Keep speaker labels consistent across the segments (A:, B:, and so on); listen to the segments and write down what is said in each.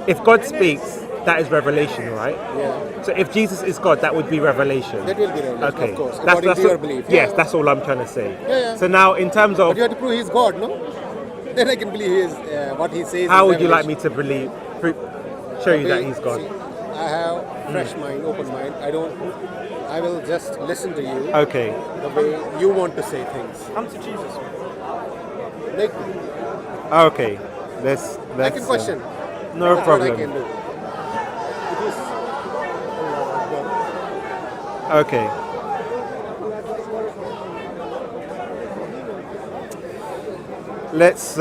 A: if God speaks, that is revelation, right?
B: Yeah.
A: So if Jesus is God, that would be revelation.
B: That will be revelation,
A: Okay.
B: of course, according to your belief.
A: Yes,
B: Yeah.
A: that's all I'm trying to say.
B: Yeah.
A: So now, in terms
B: But
A: of
B: you have to prove he's God, no? Then I can believe what he says.
A: how
B: is
A: would you like me
B: revelation.
A: to show you that he's God?
B: See, I have fresh mind, open mind. I will just listen to you
A: Okay.
B: the way you want to say things.
C: Come to Jesus.
B: Like,
A: Okay. Let's
B: I can question.
A: no
B: That's
A: problem.
B: what I can do. It is
A: Okay. Let's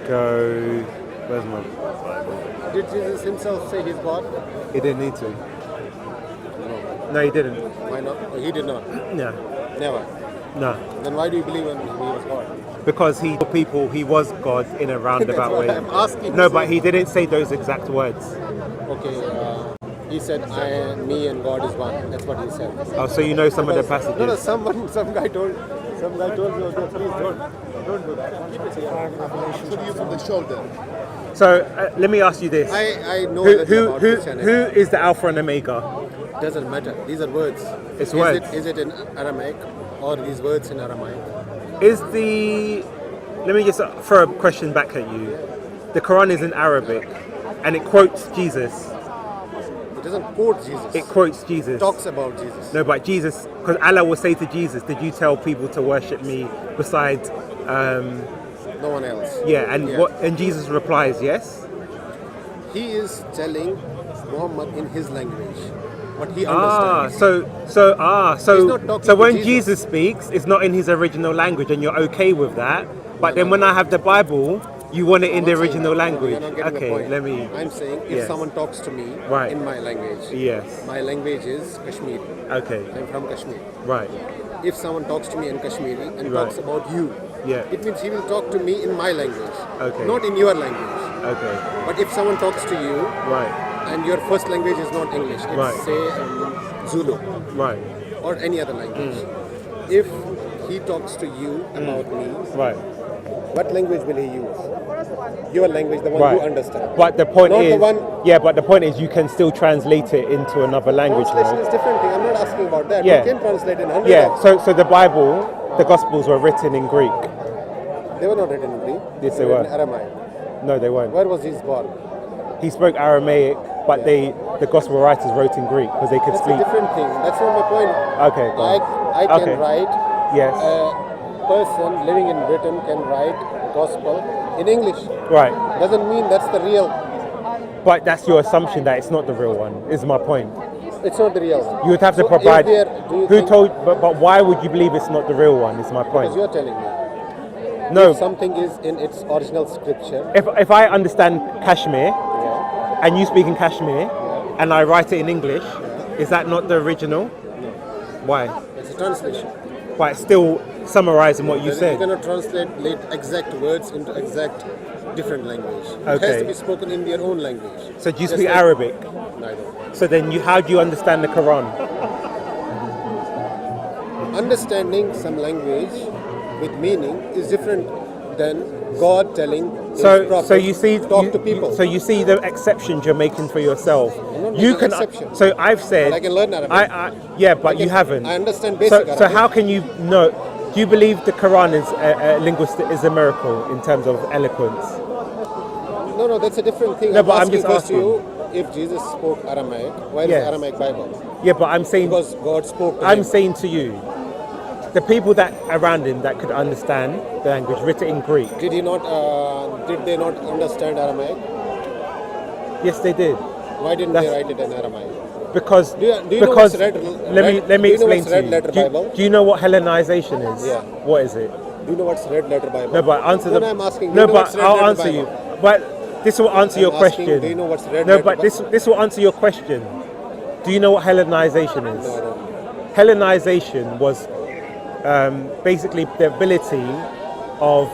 A: go. Where's my Bible?
B: Did Jesus himself say he's God?
A: He didn't need to. No, he didn't.
B: Why not? Oh, he did not.
A: Yeah.
B: Never.
A: No.
B: Then why do you believe in he was God?
A: Because he told people he was God in a roundabout
B: That's
A: way.
B: what I'm asking.
A: No, but he didn't say those exact words.
B: Okay. He said, me and God is one. That's what he said.
A: Oh, so you know some of the passages.
B: No, some guy told me, okay, please don't do that. Keep it here.
D: Should you from the shoulder?
A: So let me ask you this:
B: I know
A: who,
B: that
A: who,
B: about
A: who,
B: Christianity.
A: who is the Alpha and Omega?
B: Doesn't matter. These are words.
A: It's words.
B: Is it in Aramaic or these words in Aramaic?
A: Let me just throw a question back at you. The Quran is in Arabic, and it quotes Jesus.
B: It doesn't quote Jesus.
A: It quotes Jesus.
B: It talks about Jesus.
A: No, but Jesus, because Allah will say to Jesus, "Did you tell people to worship me besides?"
B: No one else.
A: Yeah, and
B: Yeah.
A: what? And Jesus replies, "Yes."
B: He is telling Muhammad in his language what he
A: Ah,
B: understands.
A: so
B: not talking
A: so
B: to
A: when
B: Jesus.
A: Jesus speaks, it's not in his original language, and you're okay with that. But then when I have the Bible, you want it in the
B: I'm not saying
A: original
B: that.
A: language.
B: You're not getting the
A: Okay,
B: point.
A: let me.
B: I'm saying if
A: Yes.
B: someone talks to me
A: Right.
B: in my language,
A: Yes.
B: my language is Kashmiri.
A: Okay.
B: I'm from Kashmir.
A: Right.
B: If someone talks to me in Kashmiri and
A: Right.
B: talks about you,
A: Yeah.
B: it means he will talk to me in my language,
A: Okay.
B: not in your language.
A: Okay.
B: But if someone talks to you
A: Right.
B: and your first language is not English, it's
A: Right.
B: say Zulu
A: Right.
B: or any other language. If he talks to you about me,
A: Right.
B: what language will he use? Your language, the one
A: Right.
B: you understand.
A: But the point
B: Not
A: is,
B: the one-
A: yeah, but the point is, you can still translate it into another language.
B: Translation
A: now.
B: is different thing. I'm not asking about that.
A: Yeah.
B: You can translate in 100
A: Yeah.
B: of-
A: So the Bible, the Gospels were written in Greek.
B: They were not written in Greek.
A: Yes, they
B: were
A: were.
B: in Aramaic.
A: No, they weren't.
B: Where was Jesus born?
A: He spoke Aramaic, but the Gospel writers wrote in Greek because they could
B: That's
A: speak.
B: a different thing. That's not my point.
A: Okay. Go on.
B: I can
A: Okay.
B: write.
A: Yes.
B: A person living in Britain can write gospel in English.
A: Right.
B: Doesn't mean that's the real.
A: But that's your assumption that it's not the real one. Is my point.
B: It's not the real.
A: You would have to
B: So
A: provide.
B: is there- do you
A: Who
B: think-
A: told? But why would you believe it's not the real one? Is my point.
B: Because you're telling me.
A: No.
B: If something is in its original scripture.
A: If I understand Kashmir
B: Yeah.
A: and you speak in Kashmir and I write it in English, is that not the original? Why?
B: It's a translation.
A: But it's still summarizing what you
B: You
A: said.
B: cannot translate exact words into exact different language. It has
A: Okay.
B: to be spoken in your own language.
A: So do you
B: Just
A: speak
B: like-
A: Arabic?
B: Neither.
A: So then how do you understand the Quran?
B: Understanding some language with meaning is different than God telling his prophet
A: So you see,
B: talk to people.
A: So you see the exceptions you're making for yourself.
B: I'm not
A: You
B: making
A: can.
B: exceptions.
A: So I've said.
B: But I can learn Arabic.
A: Yeah, but
B: I can-
A: you haven't.
B: I understand
A: So,
B: basic
A: so
B: Arabic.
A: how can you know? Do you believe the Quran is a linguistic is a miracle in terms of eloquence?
B: No, that's a different thing.
A: No, but I'm
B: asking
A: just
B: first
A: asking.
B: you, if Jesus spoke Aramaic, where is
A: Yes.
B: the Aramaic Bible?
A: Yeah, but I'm saying.
B: Because God spoke to
A: I'm
B: him.
A: saying to you, the people that around him that could understand the language written in Greek.
B: Did they not understand Aramaic?
A: Yes, they did.
B: Why didn't
A: That's-
B: they write it in Aramaic?
A: Because
B: Do you know
A: because
B: what's red-
A: let me
B: red- do you know
A: explain
B: what's
A: to
B: red
A: you.
B: letter Bible?
A: Do you know what Hellenization is?
B: Yeah.
A: What is it?
B: Do you know what's red letter Bible?
A: No, but answer
B: No,
A: the.
B: I'm asking. Do
A: No,
B: you know
A: but
B: what's red
A: I'll
B: letter
A: answer
B: Bible?
A: you. But this will answer your
B: I'm asking,
A: question.
B: do you know what's red
A: No,
B: letter
A: but
B: Bible?
A: this will answer your question. Do you know what Hellenization is?
B: No, I don't.
A: Hellenization was basically the ability of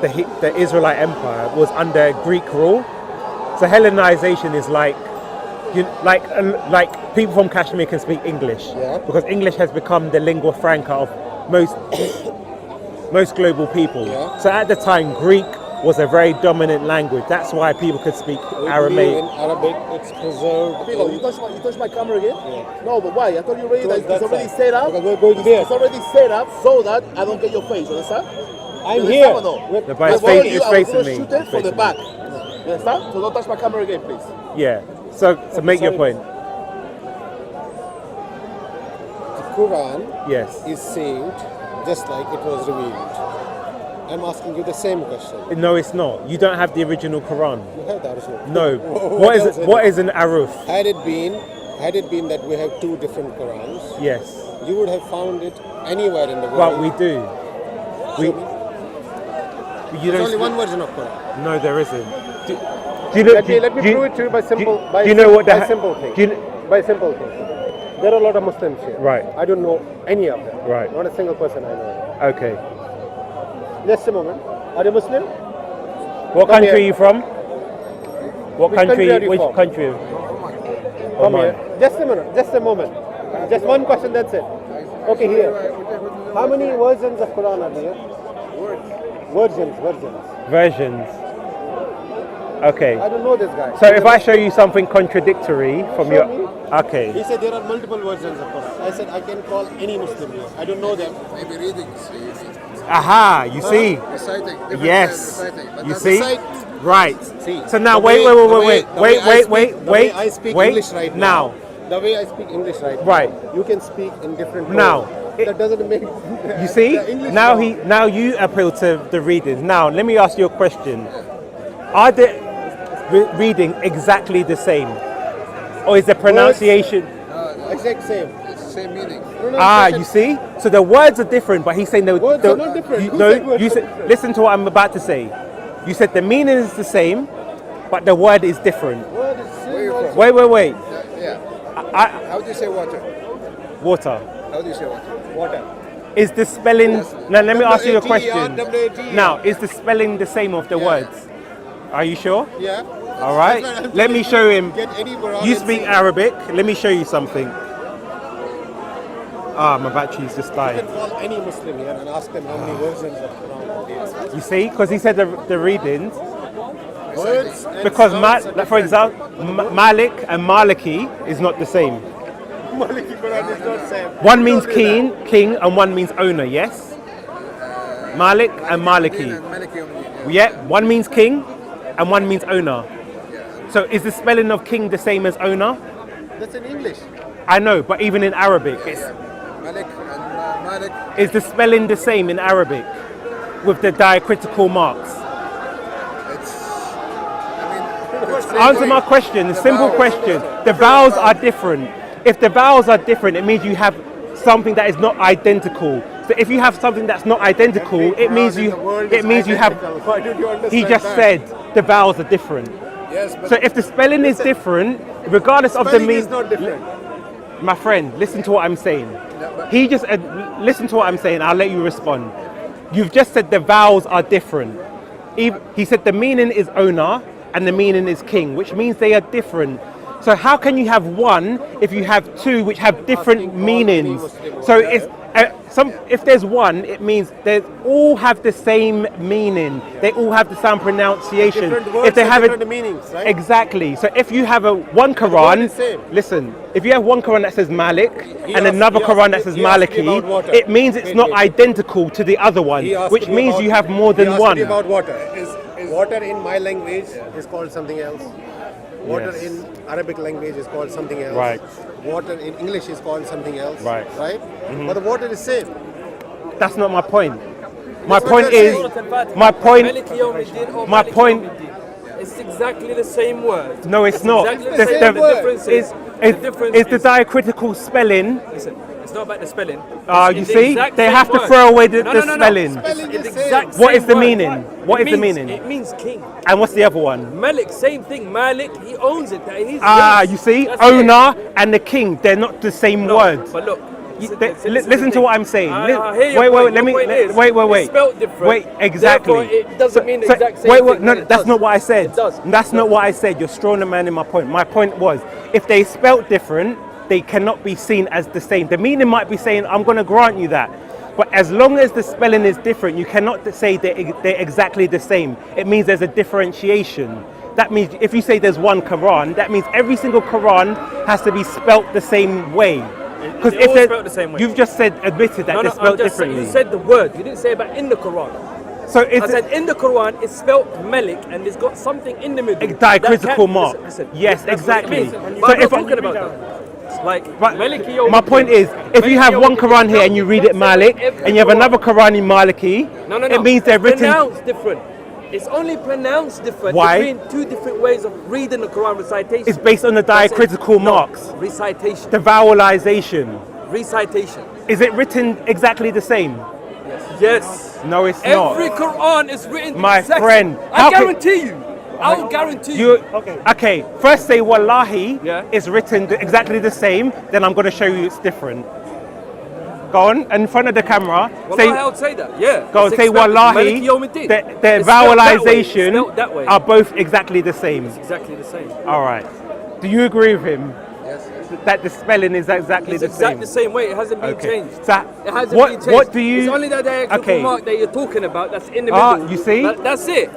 A: the Israelite Empire was under Greek rule. So Hellenization is like people from Kashmir can speak English
B: Yeah.
A: because English has become the lingua franca of most most global people.
B: Yeah.
A: So at the time, Greek was a very dominant language. That's why people could speak
B: We believe
A: Aramaic.
B: in Arabic, it's preserved.
C: People, you touch my camera again? No, but why? I told you already that
B: Towards
C: it's
B: that
C: already
B: side.
C: set up.
B: Because we're going there.
C: It's already set up so that I don't get your face. You understand?
B: I'm
C: You
B: here.
C: understand or no?
A: The but it's
C: I told
A: face-
C: you
A: it's
C: I was
A: facing
C: gonna
A: me.
C: shoot
A: It's
C: it from the
A: facing
C: back. You understand? So don't touch my camera again, please.
A: Yeah. So make your point.
B: The Quran
A: Yes.
B: is saying just like it was revealed. I'm asking you the same question.
A: No, it's not. You don't have the original Quran.
B: You have the original.
A: No.
B: What else is
A: What
B: it?
A: is an aruf?
B: Had it been that we have two different Qurans,
A: Yes.
B: you would have found it anywhere in the world.
A: But we do. We.
B: Show me.
A: You
B: There's
A: don't.
B: only one version of Quran.
A: No, there isn't. Do you know?
B: Let me prove it to you by simple.
A: Do you know what the?
B: simple thing.
A: Do you,
B: By simple thing. There are a lot of Muslims here.
A: Right.
B: I don't know any of them.
A: Right.
B: Not a single person I know.
A: okay.
B: Just a moment. Are you Muslim?
A: What
B: Come
A: country
B: here.
A: are you from? What
B: Which country are you
A: Which
B: from?
A: country?
B: Come
A: Oman.
B: here. Just a minute. Just a moment. Just one question. That's it. Okay, here. How many versions of Quran are there? Versions.
A: Versions. Okay.
B: I don't know this guy.
A: So if I show you something contradictory from
B: Show
A: your,
B: me.
A: okay.
B: He said there are multiple versions of Quran. I said I can call any Muslim here. I don't know them.
D: Maybe reading,
A: Aha, you see?
D: reciting. different
A: Yes.
D: reciting. But
A: You
D: that's
A: see?
B: Recite.
A: Right.
B: See,
A: So now
B: the
A: wait,
B: way-
A: wait,
B: the
A: wait,
B: way- the way I speak- the way I speak English right
A: now.
B: The way I speak English right
A: Right.
B: now, you can speak in different
A: Now,
B: tones. That doesn't make
A: You see?
B: the English
A: Now you appeal to the readers. Now let me ask you a question. Are the reading exactly the same? Or is the pronunciation
B: exact same.
D: It's the same meaning.
A: you see? So the words are different, but he's saying the
B: Words are not different.
A: You,
B: Who
A: no,
B: said words
A: you
B: are
A: said,
B: different?
A: listen to what I'm about to say. You said the meaning is the same, but the word is different.
B: Word is
D: Where you
B: same.
D: from?
A: Wait.
D: Yeah.
A: I,
D: How do you say water?
A: water.
D: How do you say water?
B: Water.
A: Is the spelling? Now let me ask you a
B: W-A-T-E-R,
A: question.
B: W-A-T-E-R.
A: Now, is the spelling the same of the words? Are you sure?
B: Yeah.
A: All right.
B: That's why I'm
A: Let me
B: telling
A: show
B: you,
A: him.
B: Get any Quran
A: You
B: and
A: speak
B: see.
A: Arabic. Let me show you something. My battery's just
B: You
A: died.
B: can call any Muslim here and ask them how many versions of Quran there is.
A: You see, because he said the readings.
B: Words and
A: Because
B: sounds are
A: for
B: different.
A: example, Malik and Maliki is not the same.
B: Maliki Quran is not same.
A: One
B: You
A: means
B: don't do
A: king, and one means owner. Yes. Malik and Maliki. Yeah, one means king, and one means owner. So is the spelling of king the same as owner?
B: that. That's in English.
A: I know, but even in Arabic,
D: Malik and Malik.
A: is the spelling the same in Arabic with the diacritical marks?
D: It's. I mean.
A: Answer my question, a simple question. The vowels are different. If the vowels are different, it means you have something that is not identical. So if you have something that's not identical, it means you have.
B: Why did you understand
A: He just
B: that?
A: said the vowels are different.
D: Yes, but
A: So if the spelling is different, regardless of the
B: Spelling
A: meaning,
B: is not different.
A: my friend, listen to what I'm saying. He just listen to what I'm saying. I'll let you respond. You've just said the vowels are different. He said the meaning is owner and the meaning is king, which means they are different. So how can you have one if you have two which have different meanings? So it's if there's one, it means they all have the same meaning. They all have the same pronunciation.
B: Different words
A: If they
B: have
A: have
B: different meanings, right?
A: exactly. So if you have one
B: word
A: Quran,
B: is same.
A: listen. If you have one Quran that says Malik and
B: asked-
A: another
B: he
A: Quran
B: asked
A: that
B: me-
A: says
B: he asked me about
A: Maliki,
B: water.
A: it means it's
B: Wait,
A: not
B: wait.
A: identical to the other one,
B: He asked
A: which
B: me
A: means
B: about-
A: you have more
B: he
A: than
B: asked
A: one.
B: me about water. Water in my language is called something else. Water
A: Yes.
B: in Arabic language is called something else.
A: Right.
B: Water in English is called something else.
A: Right.
B: Right? But the water is same.
A: That's not my point. My
B: That's what
A: point
B: they're
A: is,
B: saying.
A: my point,
E: Maliki Yawmiddin or
A: my
E: Maliki
A: point-
E: Yawmiddin. It's exactly the same word.
A: no, it's not.
E: Exactly the
A: The-
E: same.
A: the-
E: The difference is,
A: is,
E: the difference
A: is the
E: is-
A: diacritical spelling.
E: Listen, it's not about the spelling.
A: You
E: It's the
A: see,
E: exact
A: they
E: same
A: have to
E: word.
A: throw away the,
E: No,
A: the
E: no, no, no.
A: spelling.
B: Spelling
E: It's
B: is
E: the
B: same.
E: exact
A: What
E: same
A: is the
E: word.
A: meaning? What
E: It
A: is the
E: means-
A: meaning?
E: It means king.
A: And what's the other one?
E: Malik, same thing. Malik, he owns it. That he's his.
A: You see,
E: That's
A: owner and the king, they're not the same
E: it. No,
A: words.
E: but look.
A: Listen to what I'm saying.
E: I hear your
A: wait,
E: point.
A: let me.
E: Your point is,
A: Wait.
E: It's spelled different.
A: Wait, exactly.
E: Therefore, it doesn't mean the exact same
A: wait,
E: thing.
A: no,
E: It
A: that's
E: does.
A: not what I said.
E: It does.
A: That's not what I said. You're strong man in my point. My point was, if they spelt different, they cannot be seen as the same. The meaning might be saying, I'm going to grant you that. But as long as the spelling is different, you cannot say they're exactly the same. It means there's a differentiation. That means if you say there's one Quran, that means every single Quran has to be spelt the same way. Because
E: They're all spelt the same way.
A: you've just admitted that they're spelt differently.
E: You said the word. You didn't say about in the Quran.
A: So
E: I said in the Quran it's spelt Malik and it's got something in the middle.
A: a diacritical
E: That
A: mark.
E: listen,
A: yes,
E: that's what it
A: exactly.
E: means. But I'm not talking about that. Like Maliki Yawmiddin.
A: My point is, if you have one Quran here and you read it Malik, and you have another Quran in Maliki,
E: No.
A: it means they're written.
E: Pronounced different. It's only pronounced different.
A: Why?
E: Between two different ways of reading the Quran recitation.
A: It's based on the
E: That's it.
A: diacritical
E: No,
A: marks,
E: Recitation.
A: the vowelization.
E: Recitation.
A: Is it written exactly the same?
E: Yes.
A: No, it's
E: Every
A: not.
E: Quran is written.
A: My
E: exactly.
A: friend,
E: I
A: how
E: guarantee you. I'll guarantee you.
A: Okay, first say Wallahi
E: Yeah.
A: is written exactly the same, then I'm going to show you it's different. Go on, in front of the camera.
E: Wallahi, I would say that. Yeah.
A: Go and
E: It's
A: say
E: expected.
A: Wallahi,
E: Maliki Yawmiddin.
A: the
E: It's spelled that way. It's
A: vowelization
E: spelled that way.
A: are both exactly the same.
E: Exactly the same.
A: All right. Do you agree with him?
D: Yes.
A: That the spelling is exactly
E: It's
A: the
E: exactly
A: same?
E: the same way. It hasn't been
A: Okay.
E: changed.
A: So
E: It hasn't
A: what,
E: been changed.
A: what do you...
E: It's only that diacritical
A: Okay.
E: mark that you're talking about that's in the
A: Ah,
E: middle.
A: you see?
E: That's it.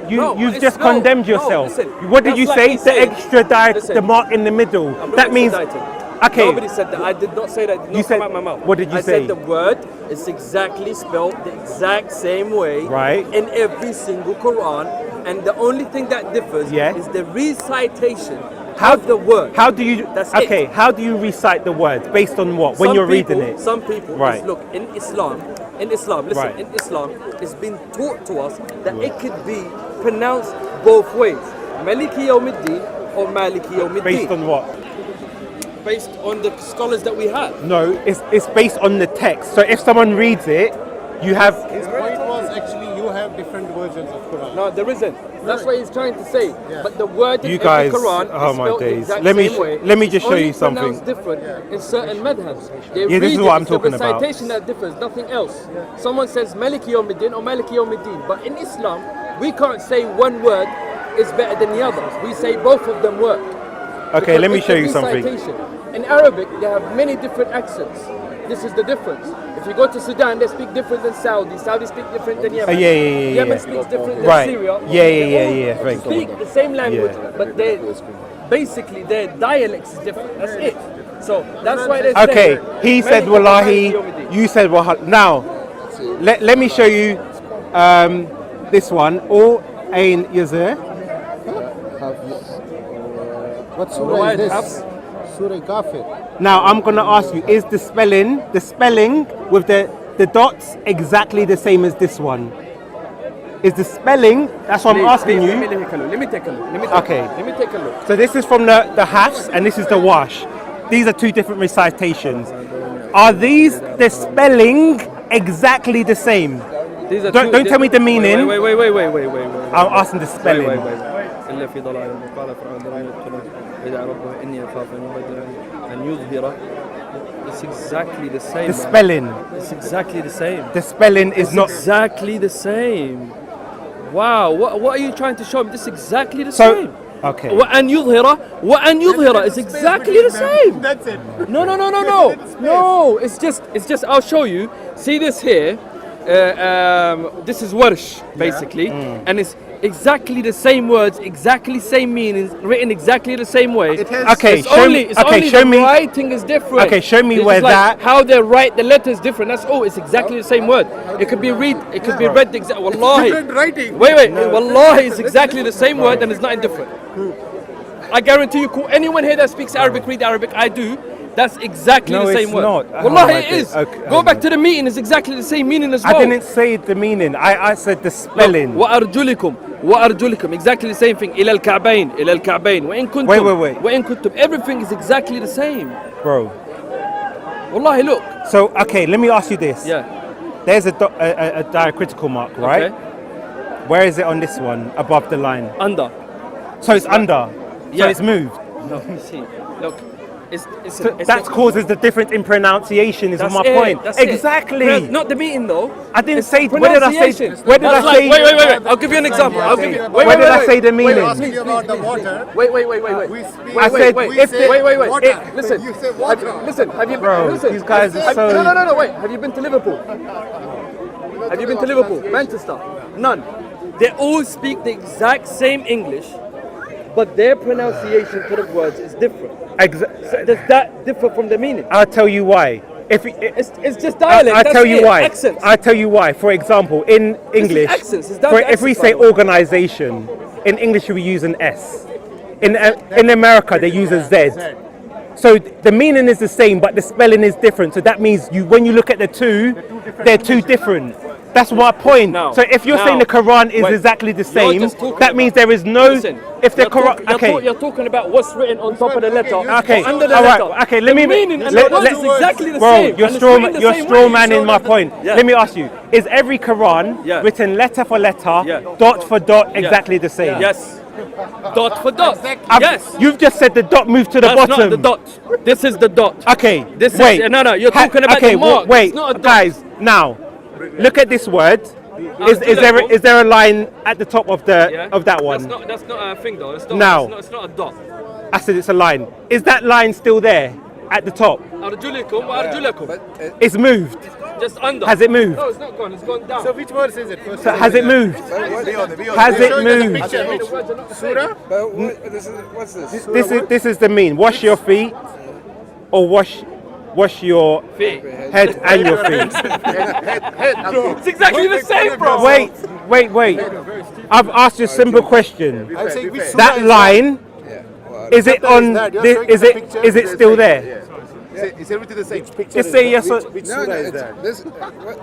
A: You've just condemned yourself.
E: listen,
A: What did
E: that's
A: you
E: like
A: say?
E: me
A: The
E: saying-
A: extra
E: listen,
A: the mark in the middle.
E: I'm not
A: That means...
E: extraditing.
A: Okay.
E: Nobody said that. I did not say that. It did
A: You
E: not
A: said-
E: come out my mouth.
A: what did you
E: I
A: say?
E: said the word is exactly spelled the exact same way
A: Right.
E: in every single Quran, and the only thing that differs
A: Yeah.
E: is the recitation
A: How-
E: of the word.
A: How do you...
E: That's
A: okay,
E: it.
A: how do you recite the words? Based on what? When
E: Some
A: you're
E: people,
A: reading it?
E: Some people,
A: Right.
E: look, in Islam, listen,
A: Right.
E: in Islam, it's been taught to us that it could be pronounced both ways. Maliki Yawmiddin or Maliki Yawmiddin.
A: Based on what?
E: Based on the scholars that we have.
A: No, it's based on the text. So if someone reads it, you have...
B: His point was actually you have different versions of Quran.
E: No, there isn't. That's what he's trying to say. But the word in
A: You
E: every
A: guys-
E: Quran
A: oh
E: is
A: my
E: spelled the
A: days.
E: exact
A: Let me
E: same way.
A: let me just
E: It's
A: show
E: only
A: you something.
E: pronounced different in certain madhabs. They
A: Yeah, this
E: read
A: is
E: it,
A: what I'm
E: it's
A: talking
E: the
A: about.
E: recitation that differs, nothing else. Someone says Maliki Yawmiddin or Maliki Yawmiddin, but in Islam, we can't say one word is better than the other. We say both of them work.
A: Okay,
E: Because
A: let me
E: it's
A: show
E: a
A: you something.
E: recitation. In Arabic, they have many different accents. This is the difference. If you go to Sudan, they speak different than Saudi. Saudi speak different than Yemen.
A: Yeah.
E: Yemen speaks different than
A: Right.
E: Syria.
A: Yeah.
E: They all
A: Very
E: speak
A: cool.
E: the same language,
A: Yeah.
E: but they basically their dialects is different. That's it. So that's why they
A: Okay,
E: say,
A: he said
E: Maliki
A: Wallahi,
E: Yawmiddin.
A: you said Wallahi. Now, let me show you this one. Or Ain Yazir.
B: What
E: Why
B: surah
E: it
B: is this?
E: has-
B: Surah Kafir.
A: Now I'm gonna ask you: is the spelling with the dots exactly the same as this one? Is the spelling? That's what I'm asking
E: Let
A: you.
E: me take a look. Let me take a look.
A: Okay.
E: Let me take a look.
A: So this is from the Hafs and this is the Wash. These are two different recitations. Are these the spelling exactly the same?
E: These are
A: Don't tell me the meaning.
E: Wait.
A: I'm asking the spelling.
E: إلا في ضلال قال فرعون ذرني يقتلون ويدعى ربه إني أخاف أن يبدل أن يظهر. It's exactly the same.
A: The
E: man.
A: spelling.
E: It's exactly the same.
A: The spelling is
E: It's
A: not.
E: exactly the same. Wow, what are you trying to show me? This is exactly the
A: So
E: same.
A: okay.
E: وأن يظهر is exactly the same.
B: That's it.
E: No. No, it's just. I'll show you. See this here. This is Warsh basically, and it's exactly the same words, exactly same meanings, written exactly the same way.
A: Okay,
E: It's
A: show
E: only,
A: me.
E: it's
A: Okay,
E: only
A: show
E: the
A: me.
E: writing is different.
A: Okay, show me
E: It's
A: where
E: just like
A: that-
E: how they write the letters different. That's all. It's exactly the same word. It could be read. It could be read. Wallahi.
C: Different writing.
E: Wait. Wallahi, it's exactly the same word and it's not different. I guarantee you, call anyone here that speaks Arabic, read Arabic. I do. That's exactly
A: No,
E: the same
A: it's
E: word.
A: not. Oh
E: Wallahi,
A: my
E: it is.
A: God. Okay,
E: Go back to the meaning. It's exactly the same meaning as well.
A: I didn't say the meaning. I said the spelling.
E: وأرجلكم exactly the same thing. إلى الكعبين وإن كنتم
A: Wait.
E: وإن كنتم everything is exactly the same.
A: Bro.
E: Wallahi, look.
A: So okay, let me ask you this.
E: Yeah.
A: There's a diacritical mark, right?
E: Okay.
A: Where is it on this one? Above the line.
E: Under.
A: So it's under. So
E: Yeah.
A: it's moved.
E: No, you see. Look.
A: That causes the difference in pronunciation. Is
E: That's
A: my
E: it,
A: point.
E: that's it.
A: Exactly.
E: Not the meaning though.
A: I didn't
E: It's
A: say. Where did I say?
E: pronunciation.
A: Where did I
E: That's like-
A: say?
E: Wait. I'll give you an example. I'll give you.
A: Where did I say the meaning?
D: Asking you about the water.
E: Wait.
D: We speak.
A: I said if the-
E: Wait.
D: Water.
E: Listen.
D: You said water.
E: Listen. Have you
A: Bro,
E: listen?
A: these guys are so.
E: No. Wait. Have you been to Liverpool? Have you been to Liverpool? Manchester? None. They all speak the exact same English, but their pronunciation to the words is different. So does that differ from the meaning?
A: I'll tell you why.
E: It's just dialect.
A: I'll
E: that's
A: tell you
E: it.
A: why.
E: Accents.
A: I'll tell you why. For example, in English,
E: accents. It's down to
A: if we
E: accents,
A: say
E: by the way.
A: organization, in English we use an S. In America they use a Z. So the meaning is the same, but the spelling is different. So that means when you look at the two, they're two different. That's my point.
E: No.
A: So if you're
E: No.
A: saying the Quran is
E: Wait.
A: exactly the
E: You're
A: same,
E: just talking
A: that
E: about-
A: means there is no.
E: Listen,
A: If the
E: you're
A: Quran, okay.
E: You're talking about what's written on top of the letter.
A: Okay,
E: or under the
A: all right,
E: letter.
A: okay, let
E: the
A: me
E: meaning and
A: let-
E: the words
A: let-
E: is exactly the
A: Bro,
E: same.
A: you're
E: and it's written the
A: you're
E: same
A: straw
E: way.
A: manning my point.
E: Yeah.
A: Let me ask you: is every Quran
E: Yeah.
A: written letter for letter,
E: Yeah.
A: dot for dot, exactly the same?
E: Yes. Dot for dot. Yes.
A: You've just said the dot moved to the
E: That's
A: bottom.
E: not the dot. This is the dot.
A: Okay.
E: This
A: wait.
E: is no. You're talking about
A: okay,
E: the mark.
A: wait,
E: It's not a dot.
A: guys. Now, look at this word. Is there a line at the top of
E: Yeah.
A: that one?
E: That's not a thing though. It's not,
A: Now.
E: it's not a dot.
A: I said it's a line. Is that line still there at the top?
E: Arjulakum wa arjulakum.
D: But
A: It's moved.
E: Just under.
A: Has it moved?
E: No, it's not gone. It's gone down.
B: So which verse is it? First
A: So has it moved? Has it moved?
B: Surah?
D: But what's this?
A: This is the mean. Wash your feet, or wash your
E: Feet.
A: head and your feet.
E: It's exactly the same, bro.
A: Wait. I've asked you a simple question.
C: I'm saying which
A: That line,
D: Yeah. Well,
A: is it on?
C: that? You're showing
A: Is
C: the
A: it
C: picture?
A: is it still there?
C: Is everything the same?
A: Just say yes or.
C: Which
D: no,
C: surah is
D: it's,
C: that?
D: this,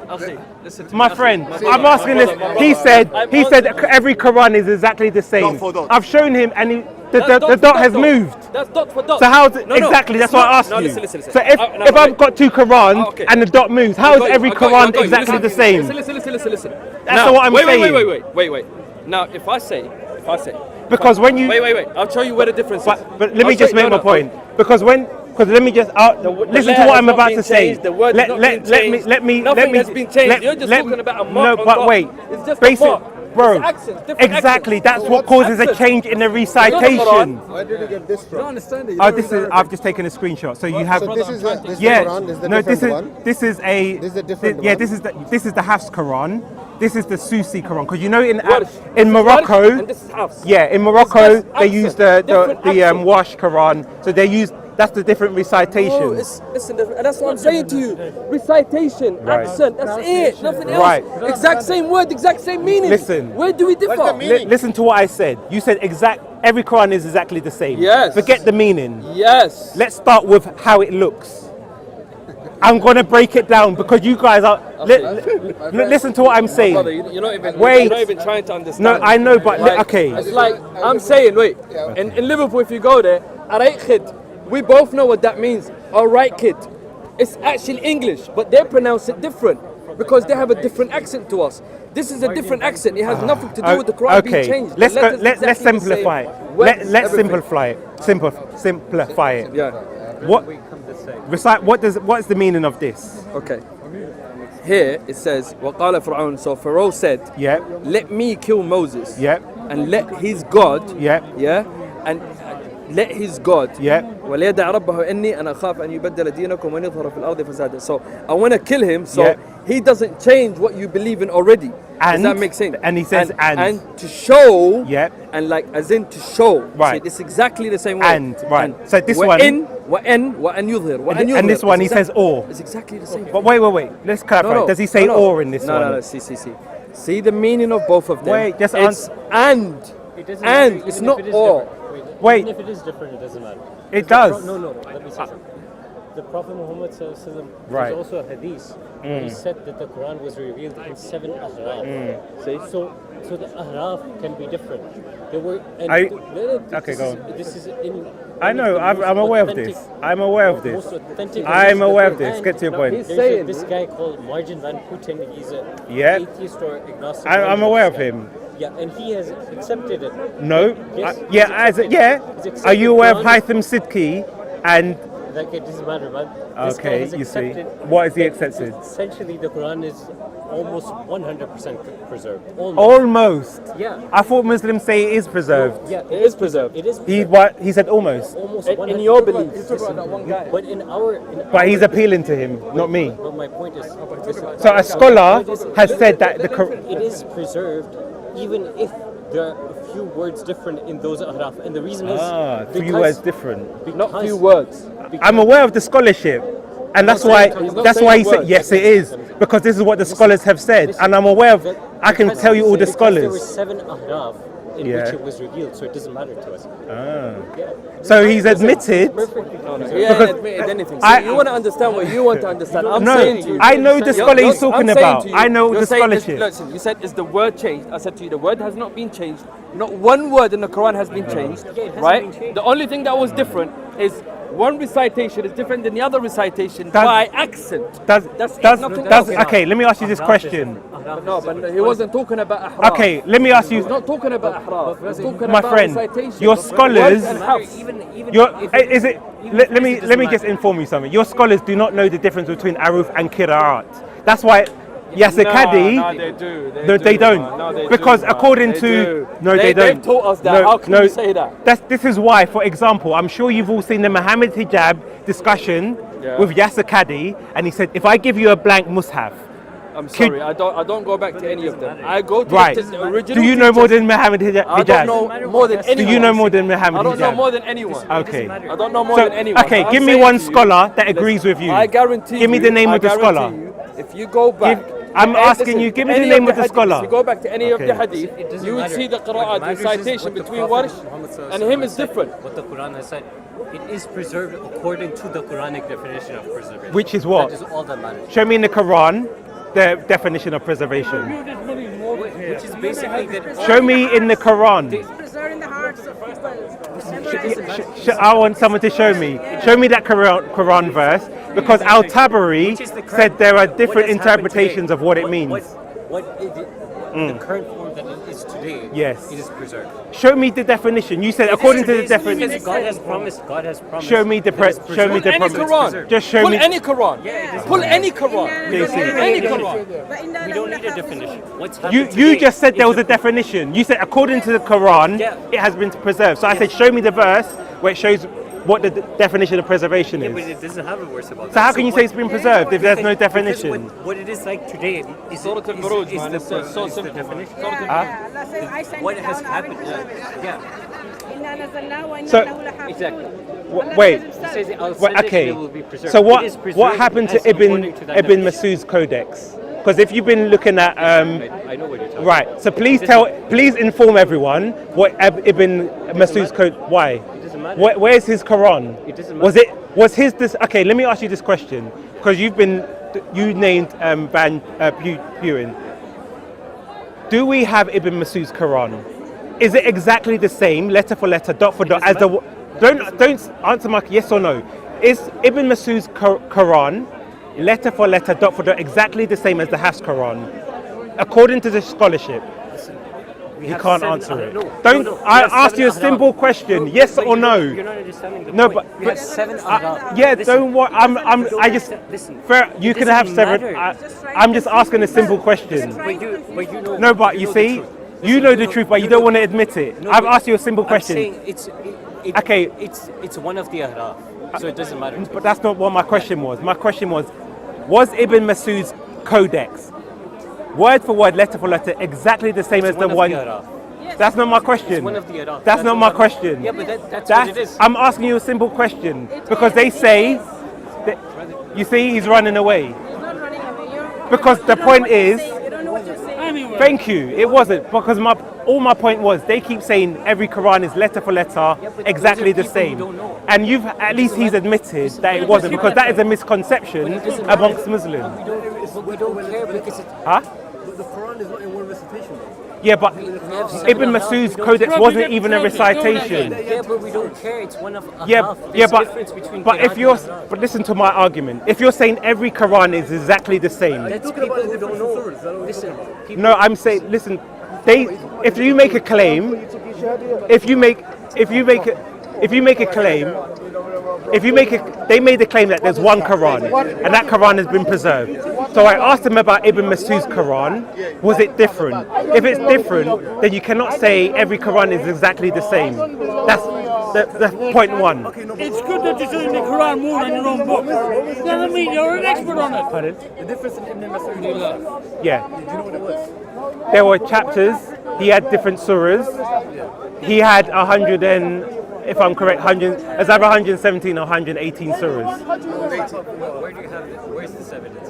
E: I'll see. Listen to me.
A: My friend, I'm asking this. He said every Quran is exactly the same.
C: Dot for dot.
A: I've shown him, and the
E: That's
A: dot
E: for
A: has
E: though.
A: moved.
E: That's dot for dot.
A: So how's it
E: No, no,
A: exactly? That's
E: it's
A: what I
E: not-
A: asked
E: no,
A: you.
E: listen.
A: So if
E: No,
A: I've got two Qurans
E: okay.
A: and the dot moves, how is every Quran exactly the same?
E: Listen.
A: That's what I'm saying.
E: Wait. Now, if I say,
A: Because when you
E: wait. I'll show you where the difference is.
A: but let me just make my point. Because let me just listen to what I'm about to say. Let me
E: Nothing has been changed. You're just talking about a mark
A: No,
E: on
A: but
E: top.
A: wait.
E: It's just a
A: Basic,
E: mark.
A: bro.
E: It's accents, different
A: Exactly.
E: accents.
A: That's what causes a
E: Accents.
A: change in the
E: Quran.
A: recitation.
C: Where did you get this
E: You don't
C: from?
E: understand it.
A: Oh, this is. I've just taken a screenshot. So you have.
C: So this is the
A: Yeah.
C: Quran, this is the
A: No,
C: different one.
A: this is a.
C: This is a different
A: Yeah,
C: one.
A: this is the Hafs Quran. This is the Susi Quran. Because you know in
E: This is
A: Morocco.
E: Warsh and this is Hafs.
A: Yeah, in Morocco
E: It's just
A: they use
E: accent, different
A: the
E: accent.
A: Wash Quran. So they use that's the different
E: Oh,
A: recitation.
E: listen, that's what I'm saying to you. Recitation,
A: Right.
E: accent, that's it. Nothing else.
A: Right.
E: Exact same word, exact same meaning.
A: Listen.
E: Where do we differ?
A: Listen to what I said. You said every Quran is exactly the same.
E: Yes.
A: Forget the meaning.
E: Yes.
A: Let's start with how it looks. I'm gonna break it down because you guys are. Listen to what I'm saying.
E: Brother, you're not even.
A: Wait.
E: You're not even trying to understand.
A: No, I know, but okay.
E: It's like I'm saying. Wait. In Liverpool, if you go there, alright, kid. We both know what that means. Alright, kid. It's actually English, but they pronounce it different because they have a different accent to us. This is a different accent. It has nothing to do with the Quran being changed. The
A: Let's go,
E: letter's
A: let's
E: exactly the
A: simplify
E: same.
A: it.
E: Words,
A: Let's
E: everything.
A: simplify it. Simplify it.
E: Yeah.
A: What recite? What is the meaning of this?
E: Okay. Here it says, وَقَالَ فِرْعَوْنُ. So Pharaoh said,
A: Yeah.
E: let me kill Moses.
A: Yeah.
E: And let his God.
A: Yeah.
E: Yeah. And let his God.
A: Yeah.
E: وَلْيَدَعْ رَبَّهُ إِنِّي أَنَا أَخَافُ أَنْ يُبَدَّلَ دِينَكُمْ وَيُظْهِرَ فِي الْأَرْضِ فَسَادًا. So I want to kill him so
A: Yeah.
E: he doesn't change what you believe in already. Does
A: And-
E: that make sense?
A: and he says and.
E: to show.
A: Yeah.
E: And like as in to show.
A: Right.
E: See, it's exactly the same way.
A: And, right. So this one-
E: وَإِن يُظْهِر.
A: And this one he says or.
E: It's exactly the same.
A: But wait. Let's clarify. Does he say or in this one?
E: No. See the meaning of both of them.
A: Wait, just
E: it's and.
F: It doesn't
E: And
F: matter,
E: it's
F: even
E: not
F: if it is
E: or.
F: different.
A: Wait.
F: Even if it is different, it doesn't matter.
A: It does.
F: No, let me say something. The Prophet Muhammad ﷺ,
A: Right.
F: there's also a hadith. He said that the Quran was revealed in 7 ahraf.
E: See?
F: So the ahraf can be different. There were. And
A: Okay, go on.
F: This is in.
A: I know.
F: one of the
A: I'm
F: most
A: aware of
F: authentic-
A: this. I'm aware of this.
F: Most authentic
A: I'm
F: hadiths
A: aware
F: that
A: of
F: we
A: this.
F: have.
A: Get to your point.
E: he's
F: There's
E: saying-
F: this guy called Marjan van Putten. He's a
A: Yeah.
F: atheist or agnostic.
A: I'm aware of him.
F: Yeah, and he has accepted it.
A: No.
F: Yes,
A: Yeah.
F: he's accepted- he's
A: Are
F: accepted
A: you aware of
F: Quran.
A: Haitham Sidki and
F: Like it doesn't matter, man. This guy
A: Okay,
F: has
A: you see.
F: accepted
A: What is he
F: that
A: accepted?
F: Essentially, the Quran is almost 100% preserved. Almost.
A: Almost.
F: Yeah.
A: I thought Muslims say it is preserved.
F: Yeah,
E: It is preserved.
F: It is
A: He
F: preserved.
A: he said almost.
F: Almost
E: In
F: 100%.
E: your belief.
F: But in our.
A: But he's appealing to him, not me.
F: But my point is, listen,
A: So a scholar has said that the
F: it is preserved, even if there are a few words different in those ahraf. And the reason is
A: few
F: because-
A: words different.
E: Not few words.
A: I'm aware of the scholarship, and that's why he said yes, it is, because this is what the scholars have said, and I'm aware of. I can tell you all the
F: Because there were
A: scholars.
F: 7 ahraf in
A: Yeah.
F: which it was revealed, so it doesn't matter to us.
A: So he's admitted.
E: He ain't admitted anything. So
A: I-
E: you want to understand what you want to understand. I'm
A: No,
E: saying to you.
A: I know the scholar he's
E: I'm
A: talking
E: saying
A: about.
E: to you,
A: I know
E: you're
A: the
E: saying this-
A: scholarship.
E: Listen, you said is the word changed. I said to you, the word has not been changed. Not one word in the Quran has been changed, right?
F: been changed.
E: The only thing that was different is one recitation is different than the other recitation
A: Does-
E: by accent.
A: Does
E: nothing else.
A: okay? Let me ask you this question.
E: No, but he wasn't talking about ahraf.
A: Okay, let me ask you,
E: He's not talking about ahraf. He's talking
A: my
E: about
A: friend.
E: recitation.
A: Your scholars.
E: Words and house.
A: Is it? Let me just inform you something. Your scholars do not know the difference between aruf and qira'at. That's why Yasir Qadi.
E: No, they do.
A: No, they don't.
E: No, they
A: because
E: do,
A: according
E: They
A: to
E: do.
A: no, they don't.
E: They've taught us that. How can you say that?
A: This is why. For example, I'm sure you've all seen the Muhammad hijab discussion with Yasir Qadi, and he said, if I give you a blank mushaf,
E: I'm sorry, I don't go back to any of them. I go to
A: right?
E: the original.
A: Do you know more
E: teachers.
A: than Muhammad hijab?
E: I don't know more than anyone.
A: Do you know more than Muhammad
E: I don't know
A: hijab?
E: more than anyone.
A: Okay.
E: I don't know more
A: So,
E: than anyone.
A: okay,
E: I'm
A: give me
E: saying
A: one
E: to you,
A: scholar that agrees with you.
E: I guarantee
A: Give me the name
E: I
A: of the
E: guarantee
A: scholar.
E: you, if you go back.
A: I'm
E: to-
A: asking
E: listen,
A: you, give me
E: any
A: the name of the
E: hadith,
A: scholar.
E: If you go back to any of
A: Okay.
E: the hadith, you would see the qira'at recitation between Warsh and him is different.
F: What the Quran has said, it is preserved according to the Quranic definition of preservation.
A: Which is what?
F: That is all that matters.
A: Show me in the Quran the definition of preservation.
F: Which is basically that.
A: Show me in the Quran.
G: Preserving the hearts of people.
A: I want someone to show me. Show me that Quran verse, because Al Tabari said there are different interpretations of what it means.
F: The current form that it is today,
A: Yes.
F: it is preserved.
A: Show me the definition. You said according to the
F: Because
A: definition.
F: God has promised.
A: Show me the
F: that it's
A: show me
F: preserved.
A: the
E: Any
A: promise.
E: Quran.
A: Just show
E: Pull
A: me.
E: any Quran. Pull any Quran. Any Quran.
F: We don't need a definition. What's happened
A: You
F: today
A: just said there
F: is
A: was a
F: the-
A: definition. You said according to the Quran,
F: Yeah.
A: it has been preserved. So I said, show me the verse where it shows what the definition of preservation
F: Yeah, but
A: is.
F: it doesn't have a verse about
A: So
F: that.
A: how can you say it's been preserved if there's no
F: Because
A: definition?
F: what it is like today is
E: Surah Al-Buruj, man, it's so
F: is the
E: simple.
F: definition.
G: Allah says, I sent
F: What
G: it
F: has
G: down, I will
F: happened?
G: preserve it.
F: Yeah.
G: إِنَّا نَزَلْنَاهُ وَإِنَّا
A: So-
G: لَهُ لَحَافِظُونَ.
F: Exactly.
G: Allah
A: Wait.
G: says
F: It
G: himself.
F: says I'll
A: Well,
F: send it,
A: okay.
F: it will be preserved.
A: So
F: It is
A: what
F: preserved
A: happened to
F: as according to that
A: Ibn
F: definition.
A: Masud's codex? Because if you've been looking at
F: I know what you're talking
A: right, so please inform everyone what Ibn Masud's code. Why?
F: It doesn't matter.
A: Where's his Quran?
F: It doesn't
A: Was his this? Okay, let me ask you this question because you named Van Buren. Do we have Ibn Masud's Quran? Is it exactly the same, letter for letter, dot for dot, as the? Don't answer my yes or no. Is Ibn Masud's Quran, letter for letter, dot for dot, exactly the same as the Hafs Quran, according to the scholarship? He
F: have
A: can't
F: 7
A: answer it.
F: no,
A: Don't.
F: no, no.
A: I
F: We have
A: asked you a
F: 7
A: simple question:
F: No,
A: yes
F: but
A: or
F: you're
A: no?
F: You're not understanding the
A: No,
F: point.
A: but-
F: We have 7
A: Yeah,
F: Listen,
A: don't worry. I just.
F: listen.
A: Fair, you
F: It
A: can
F: doesn't
A: have several.
F: matter.
A: I'm just asking a simple question.
F: But you know.
A: No, but you
F: know the
A: see,
F: truth.
A: you
F: Listen,
A: know the truth, but you don't want to admit it.
F: No,
A: I've
F: but
A: asked you a simple question.
F: I'm saying
A: Okay.
F: It's one of the ahraf, so it doesn't matter.
A: But that's not what my question was. My question was Ibn Masud's codex, word for word, letter for letter, exactly the same as the one? That's not my question.
F: It's one of the ahraf.
A: That's not my question.
F: Yeah, but that's what it is.
A: I'm asking you a simple question because they say that, you see, he's running away.
G: He's not running away.
A: Because the
G: you don't know
A: point
G: what you're
A: is-
G: saying. You don't know what you're saying.
A: Thank you. It wasn't because all my point was they keep saying every Quran is letter for letter
F: but
A: exactly
F: those
A: the
F: are people who
A: same,
F: don't know.
A: and at least he's admitted that it wasn't because that is a misconception amongst Muslims.
F: We don't care because it's.
A: Huh?
C: The Quran is not in one recitation.
A: Yeah, but Ibn Masud's codex wasn't even a recitation.
F: Yeah, but we don't care. It's one of ahraf.
A: Yeah,
F: There's
A: but
F: difference between
A: but if
F: Qira'at
A: you're
F: and ahraf.
A: but listen to my argument. If you're saying every Quran is exactly the same,
F: That's people who don't know. Listen, people,
A: no, I'm saying listen. If you make a claim, if you make a claim, if you make they made the claim that there's one Quran, and that Quran has been preserved. So I asked them about Ibn Masud's Quran. Was it different? If it's different, then you cannot say every Quran is exactly the same. That's the point one.
G: It's good that you're studying the Quran more than your own book. Doesn't mean you're an expert on it.
A: Pardon?
E: The difference in Ibn Masud.
A: Yeah.
C: Do you know what it was?
A: There were chapters. He had different surahs. He had 100 and, if I'm correct, 100. It's either 117 or 118 surahs.
F: Where do you have it? Where's this evidence?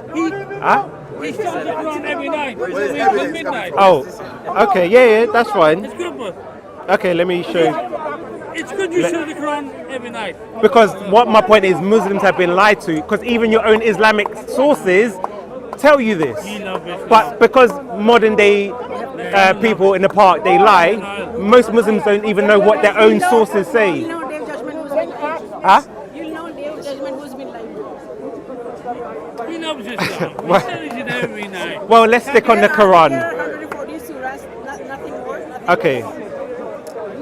A: Huh?
G: He studies the Quran every night.
F: Where's the
G: Till midnight.
A: Oh, okay. Yeah, that's fine.
G: It's good, but
A: Okay, let me show you.
G: it's good you study the Quran every night.
A: Because what my point is, Muslims have been lied to. Because even your own Islamic sources tell you this.
G: You love it.
A: But because modern day people in the park, they lie, most Muslims don't even know what their own sources say.
H: You'll know Day of Judgment who's been lied.
A: Huh?
H: You'll know Day of Judgment who's been lied.
G: He loves Islam. He studies it every night.
A: Well, let's stick on the
H: There
A: Quran.
H: are 140 surahs, nothing more, nothing
A: Okay.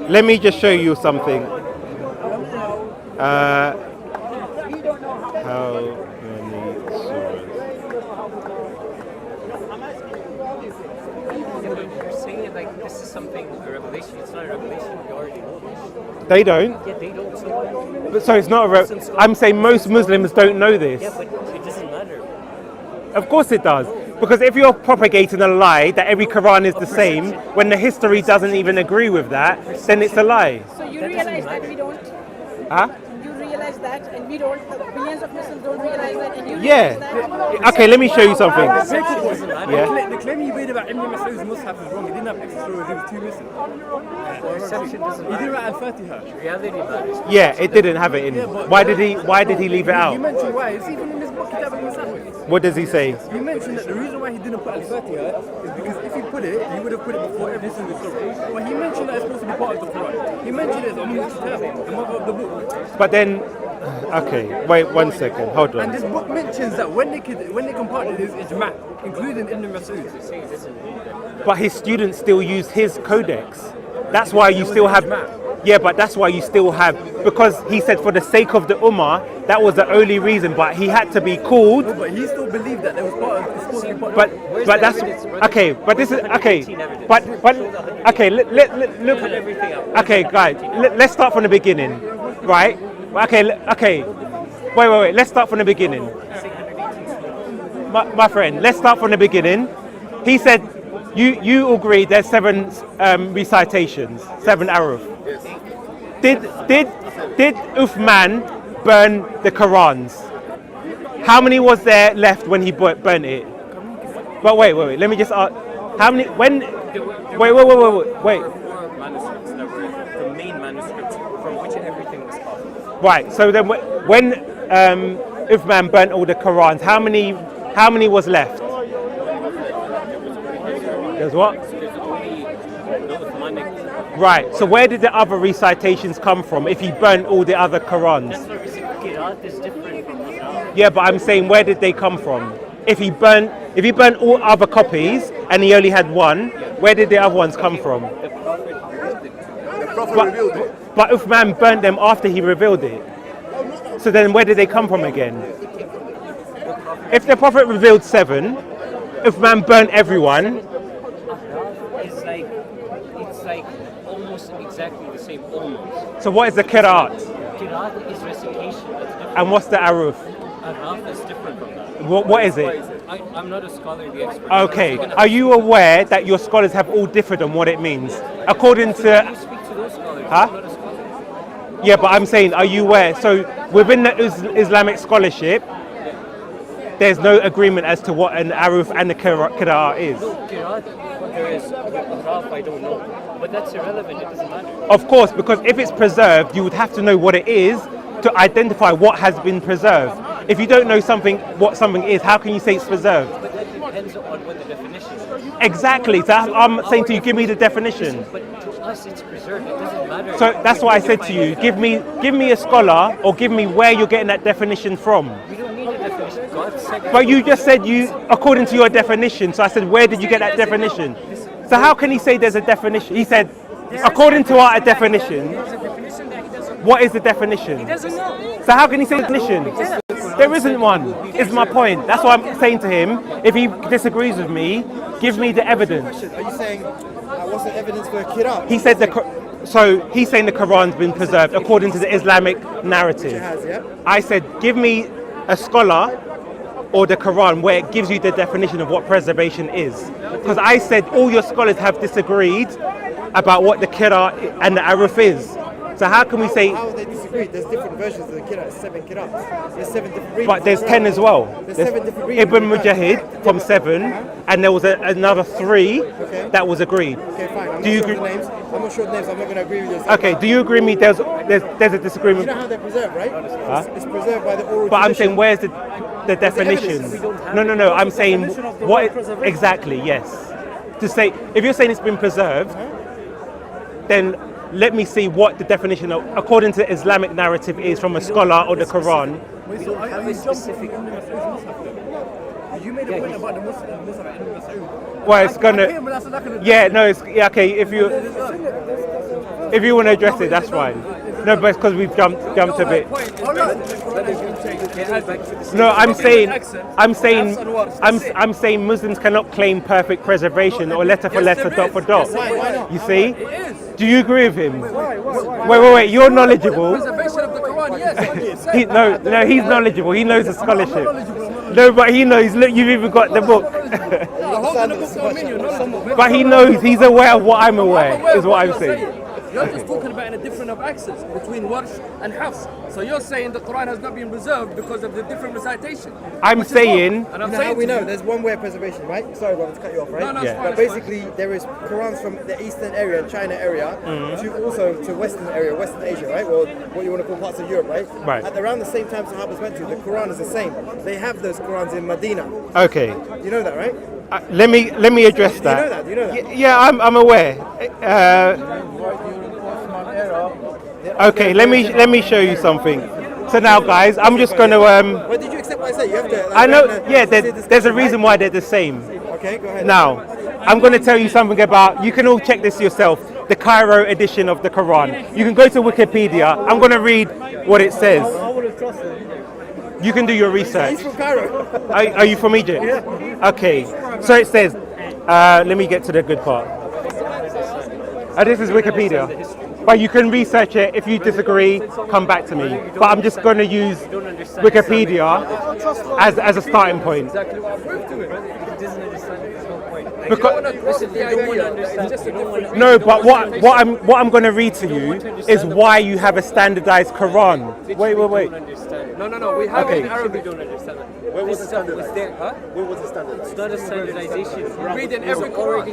A: Let me just show you something. How many surahs?
F: You're saying it like this is something, a revelation. It's not a revelation. We already know this.
A: They don't.
F: Yeah, they don't. So
A: But so it's not I'm saying most Muslims don't know this.
F: yeah, but it doesn't matter.
A: Of course it does. Because if you're propagating a lie that every Quran is the same, when the history doesn't even agree with that, then it's a lie.
H: So you realize that we don't,
A: Huh?
H: you realize that and we don't, billions of Muslims don't realize that and you
A: Yeah.
H: realize that.
A: Okay, let me show you something. Yeah.
E: The claim you made about Ibn Masud's Mus'haf is wrong. He didn't have extra surahs, he was too missing.
F: Perception doesn't
E: He didn't
F: matter.
E: write Al-Fatiha.
F: Reality matters.
A: Yeah, it didn't have it in. Why did he leave it
E: You
A: out?
E: mentioned why. It's even in his book, Kitab al-Masahif.
A: What does he say?
E: He mentioned that the reason why he didn't put Al-Fatiha is because if he put it, he would have put it before every single surah. But he mentioned that it's supposed to be part of the Quran. He mentioned it as Kitab, the mother of the book.
A: But then, okay, wait 1 second, hold
E: And
A: on.
E: this book mentions that when they compiled his ijma', including Ibn Masud,
A: But his students still use his codex. That's why you still have. Yeah, but that's why you still have, because he said for the sake of the Ummah, that was the only reason. But he had to be called.
E: but he still believed that there was part of, it's supposed to be part
A: But
E: of
A: but that's okay. But this is okay. But okay. Look.
F: everything out.
A: Okay, guys. Let's start from the beginning, right? Okay. Wait. Let's start from the beginning. My friend, let's start from the beginning. He said, you agree there's 7 recitations, 7 aruf. Did Uthman burn the Qurans? How many was there left when he burnt it? But wait. Let me just ask. How many? When? Wait.
F: Four manuscripts that were the main manuscripts from which everything was copied.
A: Right. So then, when Uthman burnt all the Qurans, how many was left? There's what?
F: There's only no Uthmanic.
A: Right. So where did the other recitations come from? If he burnt all the other Qurans?
F: That's what we say. Qiraat is different from Qiraat.
A: Yeah, but I'm saying where did they come from? If he burnt all other copies and he only had one, where did the other ones come from?
F: The Prophet revealed it to
C: The Prophet revealed it.
A: But Uthman burnt them after he revealed it. So then where did they come from again? If the Prophet revealed 7, Uthman burnt everyone.
F: It's like almost exactly the same. Almost.
A: So what is the Qiraat?
F: Qiraat is recitation. That's different.
A: And what's the Aruf?
F: Araf is different from that.
A: What is it?
F: I'm not a scholar, the expert.
A: Okay. Are you aware that your scholars have all differed on what it means? According
F: You
A: to...
F: speak to those scholars.
A: Huh?
F: I'm not a scholar.
A: Yeah, but I'm saying, are you aware? So within the Islamic scholarship, there's no agreement as to what an Aruf and a Qiraat is.
F: No, Qiraat, there is. Araf, I don't know. But that's irrelevant. It doesn't matter.
A: Of course, because if it's preserved, you would have to know what it is to identify what has been preserved. If you don't know what something is, how can you say it's preserved?
F: But that depends on what the definition is.
A: Exactly. So I'm saying to you, give me the definition.
F: But to us, it's preserved. It doesn't matter.
A: So that's why I said to you, give me a scholar or give me where you're getting that definition from.
F: We don't need a definition. God said.
A: But you just said according to your definition. So I said, where did you get that definition? So how can he say there's a definition? He said, according to our definition. What is the definition?
H: He doesn't know.
A: So how can he say definition? There isn't one, is my point. That's why I'm saying to him, if he disagrees with me, give me the evidence.
I: Are you saying what's the evidence for a Qur'an?
A: He said so he's saying the Quran's been preserved according to the Islamic narrative.
I: It has, yeah.
A: I said, give me a scholar or the Quran where it gives you the definition of what preservation is. Because I said all your scholars have disagreed about what the Qira and the Arif is. So how can we say...
I: How have they disagreed? There's different versions of the Qur'an, 7 Qur'ans. There's 7 different readings.
A: But there's 10 as well.
I: There's 7 different readings.
A: Ibn Mujahid from 7, and there was another 3 that was agreed.
I: Okay, fine. I'm
A: Do you
I: not sure
A: agree?
I: of the names. I'm not sure of the names. I'm not going to agree with you.
A: Okay, do you agree with me there's a disagreement?
I: You know how they're preserved, right? It's preserved by the oral
A: But I'm
I: tradition.
A: saying, where's the definition? No. I'm saying what exactly? Yes. To say, if you're saying it's been preserved, then let me see what the definition of, according to Islamic narrative, is from a scholar or the Quran.
C: You made a point about the Muslim.
A: Well, it's gonna. Yeah, no, it's okay. If you want to address it, that's fine. No, but it's because we've jumped a bit. No, I'm saying Muslims cannot claim perfect preservation or letter for letter, dot for dot. You see? Do you agree with him? Wait. You're knowledgeable.
E: Preservation of the Quran, yes.
A: No, he's knowledgeable. He knows the scholarship. No, but he knows. Look, you've even got the book. But he knows. He's aware of what I'm aware. Is what I'm saying.
E: You're just talking about in a different of access between Warsh and Hafs. So you're saying the Quran has not been preserved because of the different recitation.
A: I'm saying.
E: And I'm
I: You know
E: saying
I: how we know? There's one way of preservation, right? Sorry, Robert, to cut you off, right?
E: No, it's fine,
I: But
E: it's
I: basically, there is Qurans from the eastern area, China area, to also to western area, Western Asia, right? Or what you want to call parts of Europe, right?
A: Right.
I: At around the same time Sahabas went to, the Quran is the same. They have those Qurans in Medina.
A: Okay.
I: You know that, right?
A: Let me address that.
I: Do you know that?
A: Yeah, I'm aware. Okay, let me show you something. So now, guys, I'm just going to.
I: Well, did you accept what I said? You have to.
A: I know. Yeah, there's a reason why they're the same.
I: Okay, go ahead.
A: Now, I'm going to tell you something about. You can all check this yourself. The Cairo edition of the Quran. You can go to Wikipedia. I'm going to read what it says.
B: I would have trusted.
A: You can do your research.
I: He's from Cairo.
A: Are you from Egypt? Yeah. Okay. So it says. Let me get to the good part. This is Wikipedia. But you can research it. If you disagree, come back to me. But I'm just going to use Wikipedia as a starting point. No, but what I'm going to read to you is why you have a standardized Quran. Wait.
F: No. We have it in Arabic.
C: Don't understand it. Where was the standard? Where was the standard?
F: It's not a standardization.
E: You read in every Quran.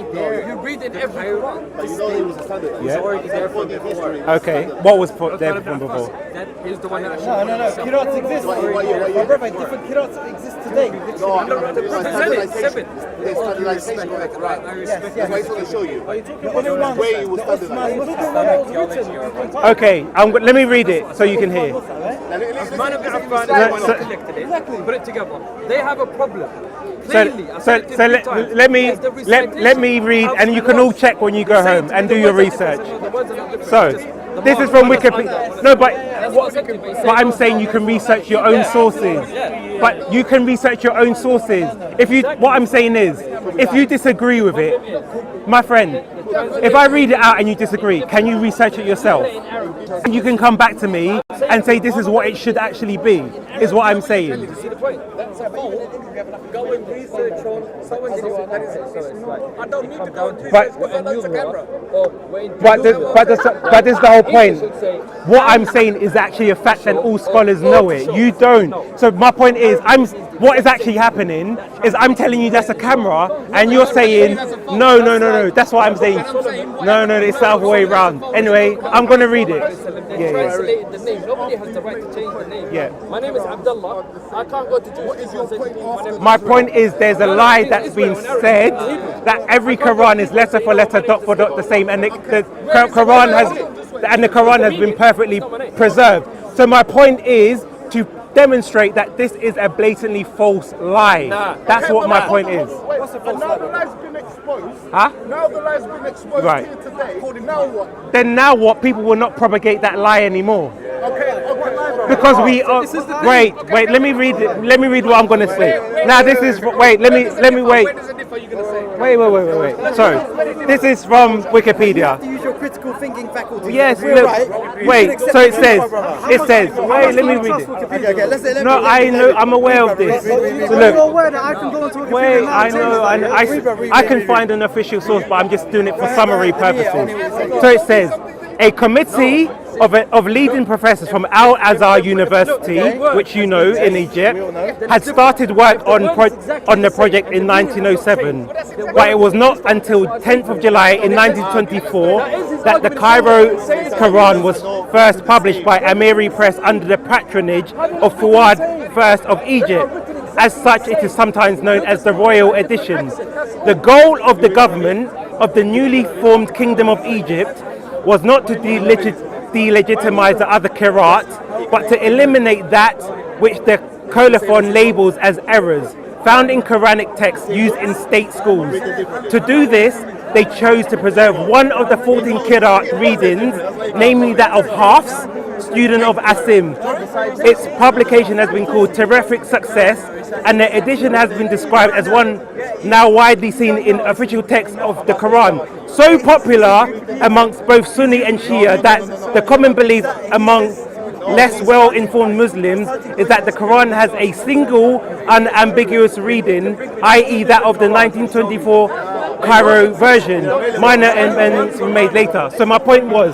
E: You read in every Quran.
C: But you know it was a standard. It was
A: Yeah.
C: already there from before.
A: Okay, what was put there from before?
F: That is the one that I showed.
I: No. Qira'ats exist. My brother, different Qira'ats exist today.
F: Seven.
C: There's standardization of the Quran. That's why I want to show you. Where you will standardize.
A: Okay, let me read it so you can hear.
E: Man of Affan, everyone collected it, put it together. They have a problem. Clearly,
A: Let me read, and you can all check when you go home and do your research. So, this is from Wikipedia. No, but I'm saying you can research your own sources. But you can research your own sources. What I'm saying is, if you disagree with it, my friend, if I read it out and you disagree, can you research it yourself? And you can come back to me and say this is what it should actually be, is what I'm saying.
E: see the point? That's a fault. Go and research on someone did it. That is it. I don't need to go and do
A: But-
E: this because I know it's a camera.
A: But this is the whole point. What I'm saying is actually a fact and all scholars know it. You don't. So my point is, what is actually happening is I'm telling you that's a camera and you're saying, no. That's what I'm saying. No, it's the other way around. Anyway, I'm going to read it.
E: They translated the name. Nobody has the right to change the name.
A: Yeah.
E: My name is Abdullah. I can't go to Jewish.
A: My point is there's a lie that's been said that every Quran is letter for letter, dot for dot the same, and the Quran has been perfectly preserved. So my point is to demonstrate that this is a blatantly false lie. That's what my point is.
C: And now the lie's been exposed.
A: Huh?
C: Now the lie's been exposed
A: Right.
C: here today. Now what?
A: Then now what? People will not propagate that lie anymore. because we are. Wait. Let me read. Let me read what I'm gonna say. Now this is. Wait. Let me wait. Wait. Sorry. This is from Wikipedia.
I: You have to use your critical thinking faculty.
A: Yes.
I: If you're
A: Look.
I: right, you
A: Wait.
I: should accept
A: So it
I: the
A: says.
I: truth, brother.
A: It says. Wait. Let me read it.
I: Okay, let's say.
A: No, I know. I'm aware of this. So look.
B: aware that I can go into
A: Wait, I know, I can find an official source, but I'm just doing it for summary purposes. So it says, a committee of leading professors from Al Azhar University, which you know in Egypt, had started work on the project in 1907, but it was not until 10th of July in 1924 that the Cairo Quran was first published by Amiri Press under the patronage of Fuad I of Egypt. As such, it is sometimes known as the Royal Edition. The goal of the government of the newly formed Kingdom of Egypt was not to delegitimize the other Qira'at, but to eliminate that which the colophon labels as errors found in Quranic texts used in state schools. To do this, they chose to preserve one of the 14 Qira'at readings, namely that of Hafs, student of Asim. Its publication has been called Terrific Success, and the edition has been described as one now widely seen in official texts of the Quran. So popular amongst both Sunni and Shia that the common belief among less well-informed Muslims is that the Quran has a single unambiguous reading, i.e. that of the 1924 Cairo version. Minor amendments were made later. So my point was,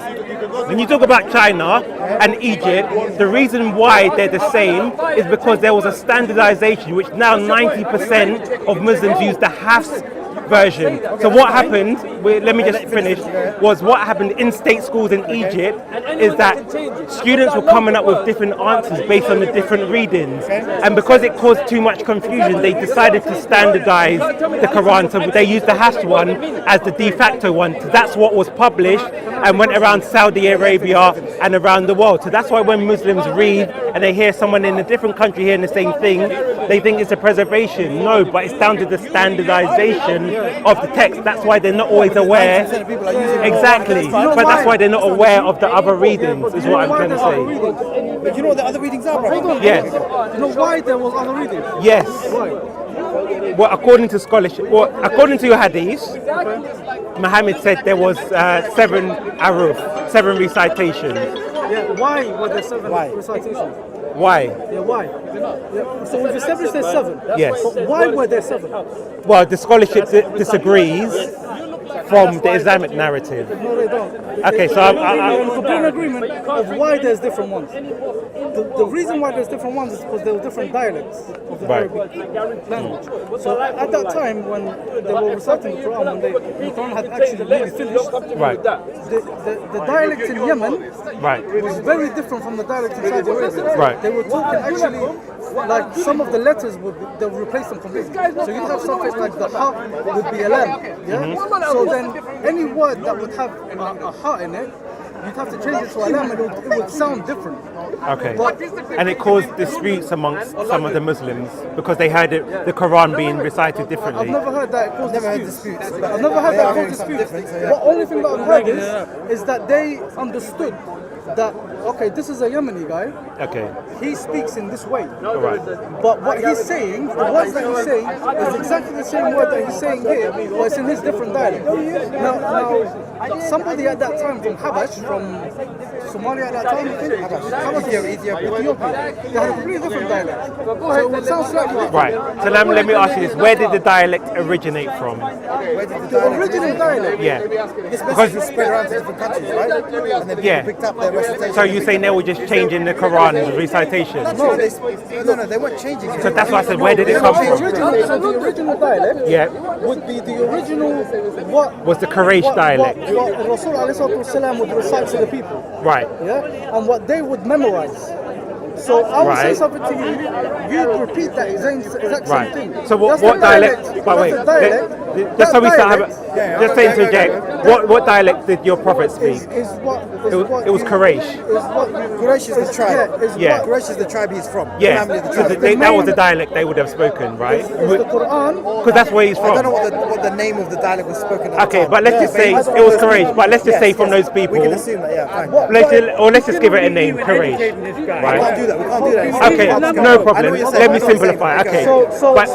A: when you talk about China and Egypt, the reason why they're the same is because there was a standardization, which now 90% of Muslims use the Hafs version. So what happened, let me just finish, was what happened in state schools in Egypt is that students were coming up with different answers based on the different readings. And because it caused too much confusion, they decided to standardize the Quran. So they used the Hafs one as the de facto one. So that's what was published and went around Saudi Arabia and around the world. So that's why when Muslims read and they hear someone in a different country hearing the same thing, they think it's a preservation. No, but it's down to the standardization of the text. That's why they're not always aware. Exactly. But that's why they're not aware of the other readings, is what I'm trying to say.
I: But you know what the other readings are, bro?
A: Yes.
B: You know why there was other readings?
A: Yes. Well, according to scholarship, according to your hadith, Muhammad said there was 7 aruf, 7 recitations.
B: Yeah, why were there 7 recitations?
A: Why?
B: Yeah, why? Yeah, so we've established there's 7.
A: Yes.
B: But why were there 7?
A: Well, the scholarship disagrees from the Islamic narrative.
B: No, they don't.
A: Okay, so
B: I'm in complete agreement of why there's different ones. The reason why there's different ones is because there were different dialects of the Arabic language. So at that time, when they were reciting the Quran, when the Quran had actually really finished,
A: right.
B: The dialect in Yemen was very different from the dialect in Saudi Arabia.
A: Right.
B: They were talking actually, like some of the letters they would replace them completely. So you'd have something like the ha would be a lamb. Yeah. So then any word that would have a ha in it, you'd have to change it to a lamb and it would sound different.
A: Okay. And it caused disputes amongst some of the Muslims because they heard the Quran being recited differently.
B: I've never heard that it caused disputes. I've never heard that it caused disputes. The only thing that I've heard is that they understood that, okay, this is a Yemeni guy.
A: Okay.
B: He speaks in this way.
A: Right.
B: But what he's saying, the words that he's saying, is exactly the same word that he's saying here, but it's in his different dialect. Now somebody at that time from Habash, from Somalia at that time, I think, Ethiopia, they had a completely different dialect. So it sounds slightly different.
A: Right. So let me ask you this: where did the dialect originate from?
B: The original dialect.
A: Yeah.
I: This message was spread around to different countries, right? And then people picked up their recitation.
A: So you're saying they were just changing the Quran recitation?
I: No, they weren't changing it.
A: So that's why I said, where did it come from?
B: So the original dialect would be the original what
A: was the Quraysh dialect.
B: What Rasul ﷺ would recite to the people.
A: Right.
B: Yeah? And what they would memorize. So I will say
A: Right.
B: something to you. You repeat that exact same
A: Right.
B: thing.
A: So what,
B: That's
A: what
B: the
A: dialect?
B: That's
A: But wait,
B: the dialect.
A: just so we start
B: That
A: having, just to interject. What dialect did your prophet speak?
B: is what
A: It was Quraysh.
B: Is what
I: Quraysh is the tribe.
B: Yeah, is
A: Yeah.
B: what
I: Quraysh is the tribe he's from. The
A: Yeah,
I: family of the
A: so
I: tribe.
A: that was the dialect they would have spoken, right?
B: is the Quran.
A: Because that's where he's
I: I don't know
A: from.
I: what the name of the dialect was spoken at the
A: Okay,
I: time.
A: but let's just say
I: he's from
A: it was
I: those
A: Quraysh.
I: people.
A: But let's just say from those
I: We can
A: people.
I: assume that, yeah, fine.
A: Let's just give it a name, Quraysh.
I: We can't
A: Right?
I: do that. We can't do that.
A: Okay,
I: I know
A: no
I: what
A: problem.
I: you're saying.
A: Let me
I: I know what you're saying.
A: simplify. Okay,
B: So
A: but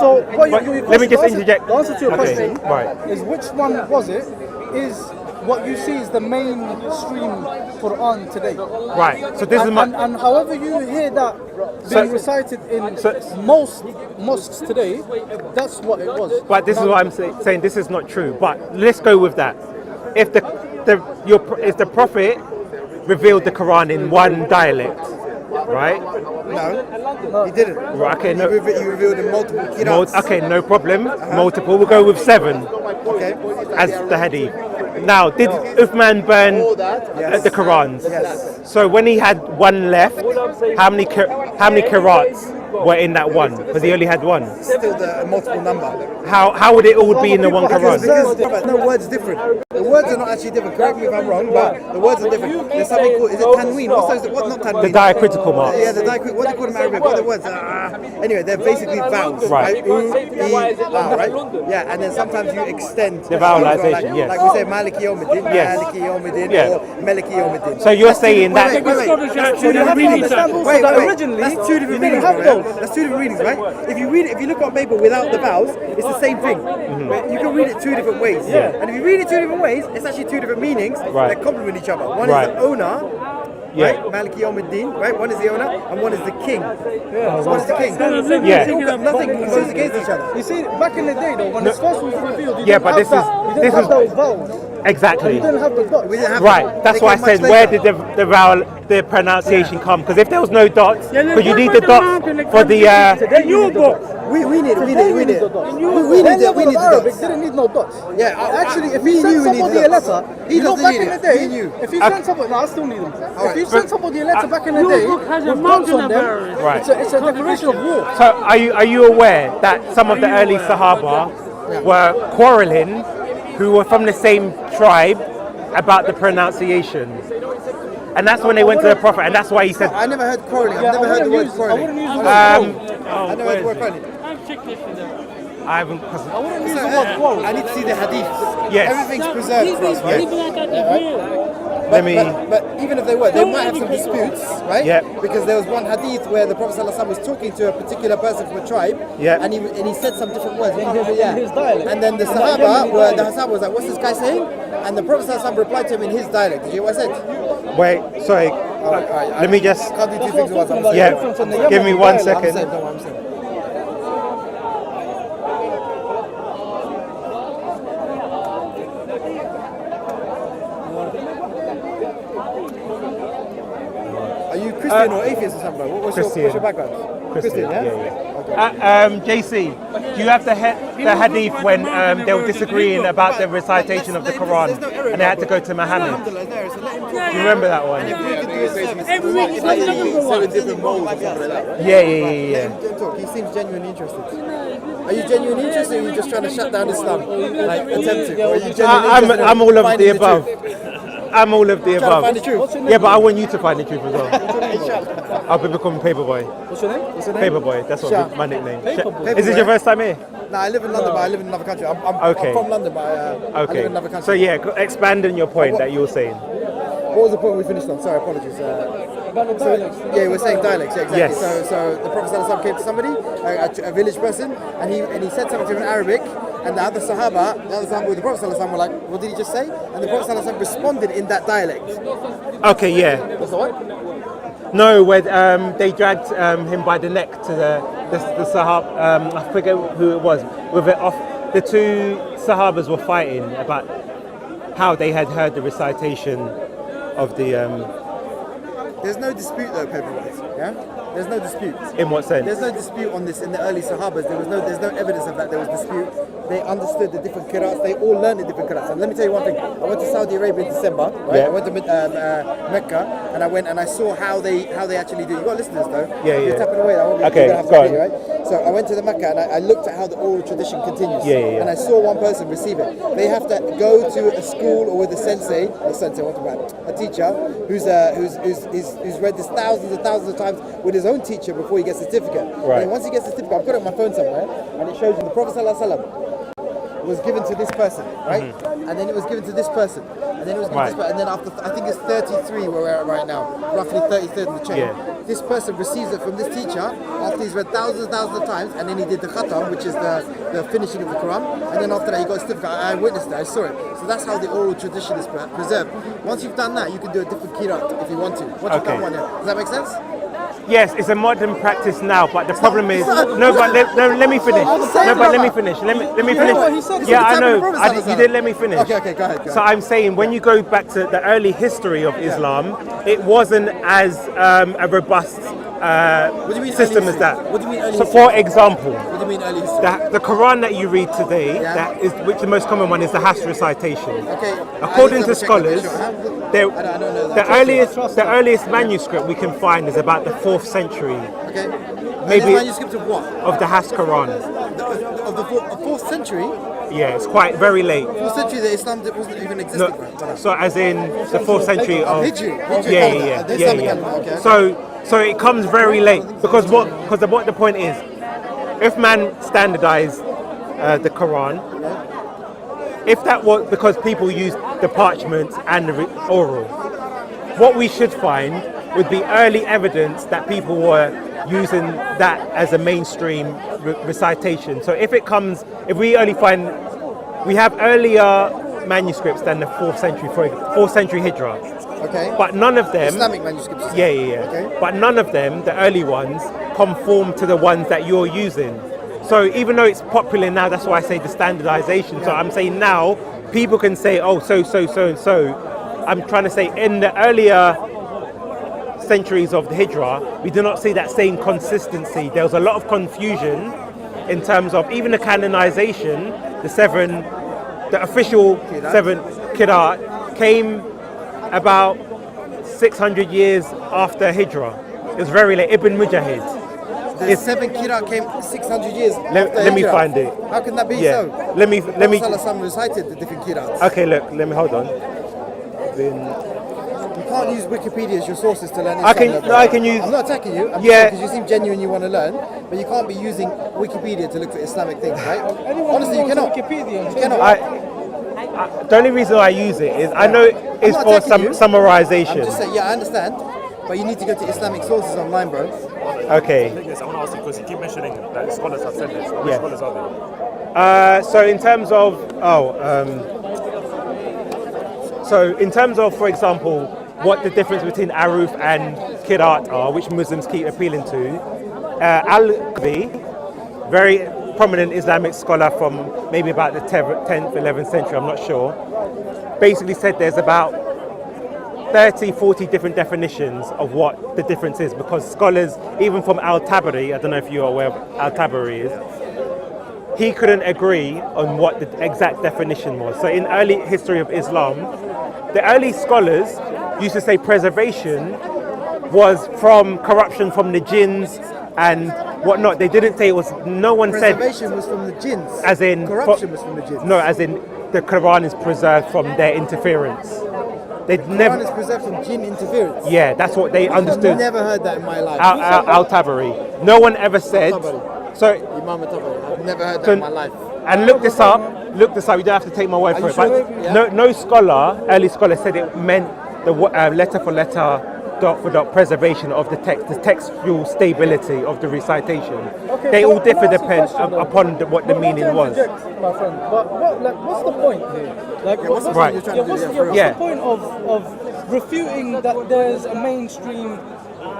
B: what you
A: let me just interject.
B: The answer to your
A: Okay,
B: question
A: right.
B: is which one was it? Is what you see is the mainstream Quran today.
A: Right. So this is
B: And,
A: my.
B: and however you hear that being recited in most mosques today, that's what it was.
A: But this is what I'm saying. This is not true. But let's go with that. If if the prophet revealed the Quran in one dialect, right?
I: No, he didn't.
A: Right, okay, no.
I: He revealed in multiple qira'ats.
A: Okay, no problem. Multiple. We'll go with 7
I: Okay.
A: as the hadith. Now, did Uthman burn the Qurans?
I: Yes.
A: So when he had one left, how many qira'ats were in that one? Because he only had one.
I: Still the multiple number.
A: How would it all be in the one Quran?
I: Because no words different. The words are not actually different. Correct me if I'm wrong, but the words are different. There's something called, is it tanween? What not tanween?
A: The diacritical marks.
I: Yeah, the diacritical. What do you call them in Arabic? What are the words? Anyway, they're basically vowels,
A: Right.
I: right? Yeah, and then sometimes you extend
A: The vowelization,
I: like,
A: yes.
I: Like we say Maliki Yawmiddin,
A: Yes.
I: Maliki Yawmiddin,
A: Yeah.
I: or Maliki Yawmiddin.
A: So you're saying that.
I: Wait. That's
B: So
I: two
B: you have
I: different
B: to
I: readings.
B: understand also
I: Wait,
B: that
I: wait.
B: originally
I: That's two different
B: you didn't
I: readings.
B: have
I: right?
B: those.
I: That's two different readings, right? If you look on paper without the vowels, it's the same thing. But you can read it two different ways. And if you read it two different ways, it's actually two different meanings
A: Right.
I: that complement each other. One
A: Right.
I: is the owner.
A: Yeah.
I: Right, Maliki Yawmiddin, right? One is the owner, and one is the king. One is the king.
A: Yeah.
I: Nothing goes against each other.
B: You see, back in the day though, when this first was revealed, you
A: Yeah,
B: didn't
A: but
B: have
A: this
B: that,
A: is-
B: you
A: this
B: didn't have
A: is-
B: those vowels.
A: Exactly.
B: You didn't have the dots.
I: We didn't have
A: Right.
I: them.
A: That's
I: They
A: why I
I: came
A: said
I: much
A: where
I: later.
A: did the vowel, the pronunciation come? Because if there was no dots, because you need the dots for the.
G: In your book.
I: We need it. We need it. We need it.
B: We
I: We need the
B: Arabic
I: dots.
B: didn't need no dots.
I: Yeah,
B: Actually, if
I: we
B: you
I: knew
B: send
I: we needed
B: somebody a
I: dots.
B: letter,
I: He
B: you know,
I: doesn't
B: back
I: need
B: in the
I: it.
B: day,
I: We knew.
B: if you send somebody, no, I still need them. If you send somebody a letter back in the day
G: book has a
B: with dots on
G: mountain
B: them,
G: of
A: Right.
B: it's a declaration of war.
A: So are you aware that some of the early Sahaba were quarreling, who were from the same tribe, about the pronunciation? And that's when they went to the Prophet, and that's why he said.
I: I never heard quarreling. I've never heard the word quarreling.
B: I wouldn't use the word
I: I
B: quarrel.
I: never heard the word quarreling.
G: I've checked this in there.
A: I haven't.
B: I wouldn't use the word quarrel.
I: I need to see the hadith.
A: Yes.
I: Everything's preserved for us, right?
G: People like that, they will.
A: Let me.
I: But even if they were, they might have some disputes, right?
A: Yeah.
I: Because there was one hadith where the Prophet ﷺ was talking to a particular person from a tribe,
A: Yeah.
I: and he said some different words. In
B: his dialect.
I: And then the Sahaba was like, "What's this guy saying?" And the Prophet ﷺ replied to him in his dialect. Did you hear what I said?
A: Wait. Sorry. Let me just.
I: Can't do two things at once. I'm saying.
A: Yeah. Give me 1
I: I'm
A: second.
I: saying, don't worry, I'm saying. Are you Christian or atheist or something? Bro? What's your background?
A: Christian,
I: yeah?
A: yeah. JC, do you have the hadith when they were disagreeing about the recitation of the Quran and they had to go to Muhammad? Do you remember that one?
G: Every week it's like another one.
C: 7 different modes or something like that, right?
A: Yeah.
I: He seems genuinely interested. Are you genuinely interested, or are you just trying to shut down Islam? Like attempting? Or are you genuinely interested
A: I'm all
I: in
A: of
I: finding
A: the above.
I: truth?
A: I'm all of the
I: Trying to
A: above.
I: find the truth.
A: Yeah, but I want you to find the truth as well. I'll be becoming Paperboy.
B: What's your name? What's your name?
A: Paperboy, that's
I: Sure.
A: what my nickname.
B: Paperboy.
A: Is this your first time here?
I: No, I live in London, but I live in another country. I'm
A: Okay.
I: from London, but I live
A: Okay.
I: in another country.
A: So yeah, expand on your point that you were saying.
I: What was the point we finished on? Sorry, apologies. Yeah, we're saying dialects. Yeah, exactly.
A: Yes.
I: So the Prophet ﷺ came to somebody, a village person, and he said something to him in Arabic, and the other Sahaba with the Prophet ﷺ were like, "What did he just say?" And the Prophet ﷺ responded in that dialect.
A: Okay, yeah.
I: That's the one.
A: No, where they dragged him by the neck to the Sahaba. I forget who it was. With it off, the two Sahabas were fighting about how they had heard the recitation of the.
I: There's no dispute though, Paperboy. Yeah. There's no dispute.
A: In what sense?
I: There's no dispute on this in the early Sahabas. There's no evidence of that. There was dispute. They understood the different qira'ats. They all learned the different qira'ats. And let me tell you one thing. I went to Saudi Arabia in December. Right?
A: Yeah.
I: I went to Mecca, and I went and I saw how they actually do. You got to listen to this though.
A: Yeah,
I: You're
A: yeah.
I: tapping away.
A: Okay, go on.
I: Right? So I went to the Mecca and I looked at how the oral tradition continues.
A: Yeah.
I: And I saw one person receive it. They have to go to a school or with a sensei, what about a teacher who's read this thousands and thousands of times with his own teacher before he gets a certificate.
A: Right.
I: And once he gets a certificate, I've got it on my phone somewhere, and it shows you the Prophet ﷺ was given to this person, right? And then it was given to this person, and then it was given to this person, and then after I think it's 33 where we're at right now, roughly 33rd in the chain.
A: Yeah.
I: This person receives it from this teacher after he's read thousands and thousands of times, and then he did the khatam, which is the finishing of the Quran, and then after that he got a certificate. I witnessed it, I saw it. So that's how the oral tradition is preserved. Once you've done that, you can do a different kirat if you want to. Once you've done one, does that make sense?
A: Yes, it's a modern practice now, but the problem is let me finish. Let me finish. Let me finish. Yeah, I know. You didn't let me finish.
I: Okay, go ahead.
A: So I'm saying when you go back to the early history of Islam, it wasn't as a robust system as that.
I: What do you mean early
A: So,
I: history?
A: for example,
I: What do you mean early history?
A: the Quran that you read today,
I: Yeah.
A: which the most common one is the Hafs recitation.
I: Okay.
A: According
I: I
A: to
I: need double check
A: scholars,
I: that, make sure. I don't know that.
A: the earliest manuscript we can find is about the 4th century
I: Okay.
A: Maybe-
I: manuscript of what?
A: of the Hafs Quran.
I: Of the 4th century?
A: Yeah, it's quite very late.
I: 4th century, the Islam wasn't even existing.
A: No,
I: right?
A: so as in the 4th century of
I: Hijri
A: yeah.
I: The Islamic calendar, okay.
A: So it comes very late because what the point is, if man standardized the Quran, if that was because people used the parchment and the oral, what we should find would be early evidence that people were using that as a mainstream recitation. So if we only find, we have earlier manuscripts than the 4th century, 4th century Hijra.
I: Okay.
A: But none of them,
I: Islamic manuscripts.
A: yeah.
I: Okay.
A: But none of them, the early ones, conform to the ones that you're using. So even though it's popular now, that's why I say the standardization. So I'm saying now, people can say, oh, so. I'm trying to say in the earlier centuries of the Hijra, we do not see that same consistency. There was a lot of confusion in terms of even the canonization, the official 7 Qiraat came about 600 years after Hijra. It was very late. Ibn Mujahid.
I: The 7 Qiraat came 600 years after
A: Let me
I: Hijrah.
A: find it.
I: How can that be
A: Yeah.
I: so?
A: Let me.
I: Prophet ﷺ recited the different Qiraats.
A: Okay, look. Let me hold on.
I: You can't use Wikipedia as your sources to learn
A: I can.
I: Islam.
A: No, I can use.
I: I'm not attacking you. I'm
A: Yeah.
I: because you seem genuine. You want to learn, but you can't be using Wikipedia to look for Islamic things, right? Honestly, you cannot.
B: Wikipedia.
I: You cannot.
A: The only reason I use it is I know it's
I: not
A: for
I: attacking you.
A: summarization.
I: I'm just saying. Yeah, I understand, but you need to go to Islamic sources online, bro.
A: Okay.
J: Yes, I want to ask you because you keep mentioning that scholars have said this. Which
A: Yeah.
J: scholars are they?
A: So in terms of, for example, what the difference between Aruf and Qiraat are, which Muslims keep appealing to, Al-Qadi, very prominent Islamic scholar from maybe about the 10th, 11th century, I'm not sure, basically said there's about 30, 40 different definitions of what the difference is, because scholars, even from Al-Tabari, I don't know if you're aware of Al-Tabari is, he couldn't agree on what the exact definition was. So in early history of Islam, the early scholars used to say preservation was from corruption from the jinns and whatnot. They didn't say it was, no one said,
I: Preservation was from the jinns.
A: as in,
I: Corruption was from the jinns.
A: no, as in the Quran is preserved from their interference. They'd
I: Quran
A: never,
I: is preserved from jinn interference.
A: yeah, that's what they
I: I've
A: understood.
I: never heard that in my life.
A: Al-Tabari. No one ever said, so,
I: Imam Tabari. I've never heard that
A: So-
I: in my life.
A: and look this up, you don't have to take my word for
I: you
A: it,
I: sure?
A: but
I: Yeah.
A: no scholar, early scholar said it meant the letter for letter, dot for dot preservation of the textual stability of the recitation.
B: Okay,
A: They
B: but
A: all differ
B: can I ask a
A: depend
B: question, though?
A: upon what the
B: Not
A: meaning
B: to
A: was.
B: interject, my friend, but what's the point here? Like,
I: what's the
A: Right.
I: point you're trying to do?
B: what's
I: Yeah, for real.
A: Yeah.
B: the point of refuting that there's a mainstream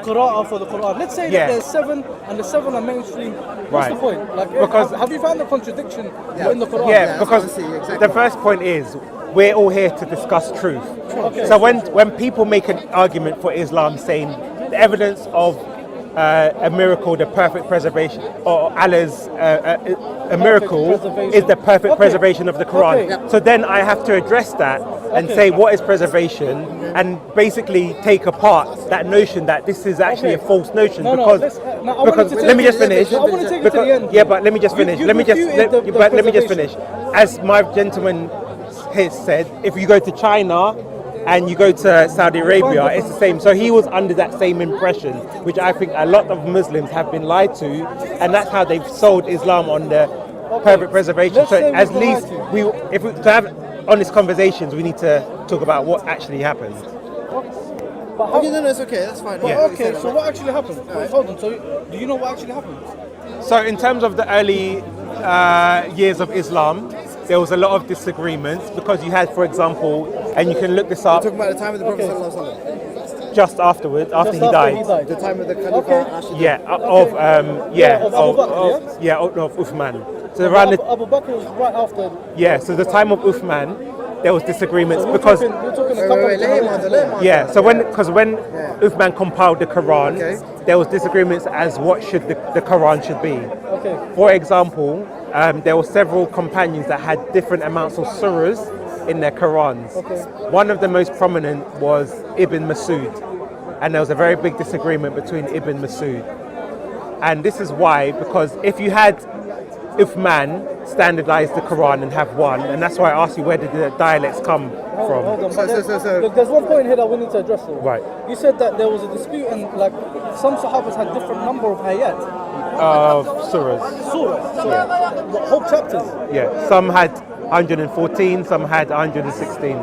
B: qira'ah for the Quran? Let's say
A: Yeah.
B: that there's 7 and the 7 are mainstream. What's
A: Right.
B: the point? Like,
A: Because-
B: have you found the contradiction
I: Yeah.
B: in the Quran?
A: Yeah,
I: that's
A: because
I: what I see, exactly.
A: the first point is we're all here to discuss truth.
B: Okay.
A: So when people make an argument for Islam saying the evidence of a miracle, the perfect preservation, or Allah's a miracle is the perfect preservation of the Quran.
B: Okay.
A: So then I have to address that and say what is preservation, and basically take apart that notion that this is actually a false notion,
B: No,
A: because
B: let's- no, I wanted
A: because
B: to
A: let
B: take
A: me
B: it-
A: just finish.
B: I want to take it to the end.
A: Yeah, but let me just finish.
B: You
A: Let me just
B: refuted the
A: let me just
B: preservation.
A: finish. As my gentleman has said, if you go to China and you go to Saudi Arabia, it's the same. So he was under that same impression, which I think a lot of Muslims have been lied to, and that's how they've sold Islam on the perfect preservation.
B: Let's
A: So
B: say
A: at
B: we've
A: least
B: lied to
A: to have honest conversations, we need to talk about what actually happened.
B: But how,
I: Okay, no, it's okay. That's fine.
B: but okay, so what actually happened? Wait, hold on. So do you know what actually happened?
A: So in terms of the early years of Islam, there was a lot of disagreements because you had, for example, and you can look this up,
I: Talking about the time of the Prophet Sallallahu Alaihi Wasallam.
A: just afterwards, after
B: Just
A: he
B: after
A: died.
B: he died.
I: The time of the Khalifa.
B: Okay.
I: Rashid.
A: Yeah,
B: of Abu Bakr,
A: of Uthman. So around the
B: Abu Bakr was right after.
A: yeah, so the time of Uthman, there was disagreements
B: So
A: because
B: we're talking a couple of
I: Let him answer, let him answer.
A: yeah, so when Uthman compiled the Quran, there was disagreements as what should the Quran should be.
B: Okay.
A: For example, there were several companions that had different amounts of surahs in their Qurans.
B: Okay.
A: One of the most prominent was Ibn Masud, and there was a very big disagreement between Ibn Masud. And this is why, because if you had Uthman standardize the Quran and have one, and that's why I asked you where did the dialects come from.
B: Hold on,
I: So-
B: but
I: so- so-
B: look, there's one point here that we need to address. Though.
A: Right.
B: You said that there was a dispute and like some Sahabas had different number of ayat,
A: Of surahs.
B: surahs, what, whole chapters.
A: Yeah, some had 114, some had 116.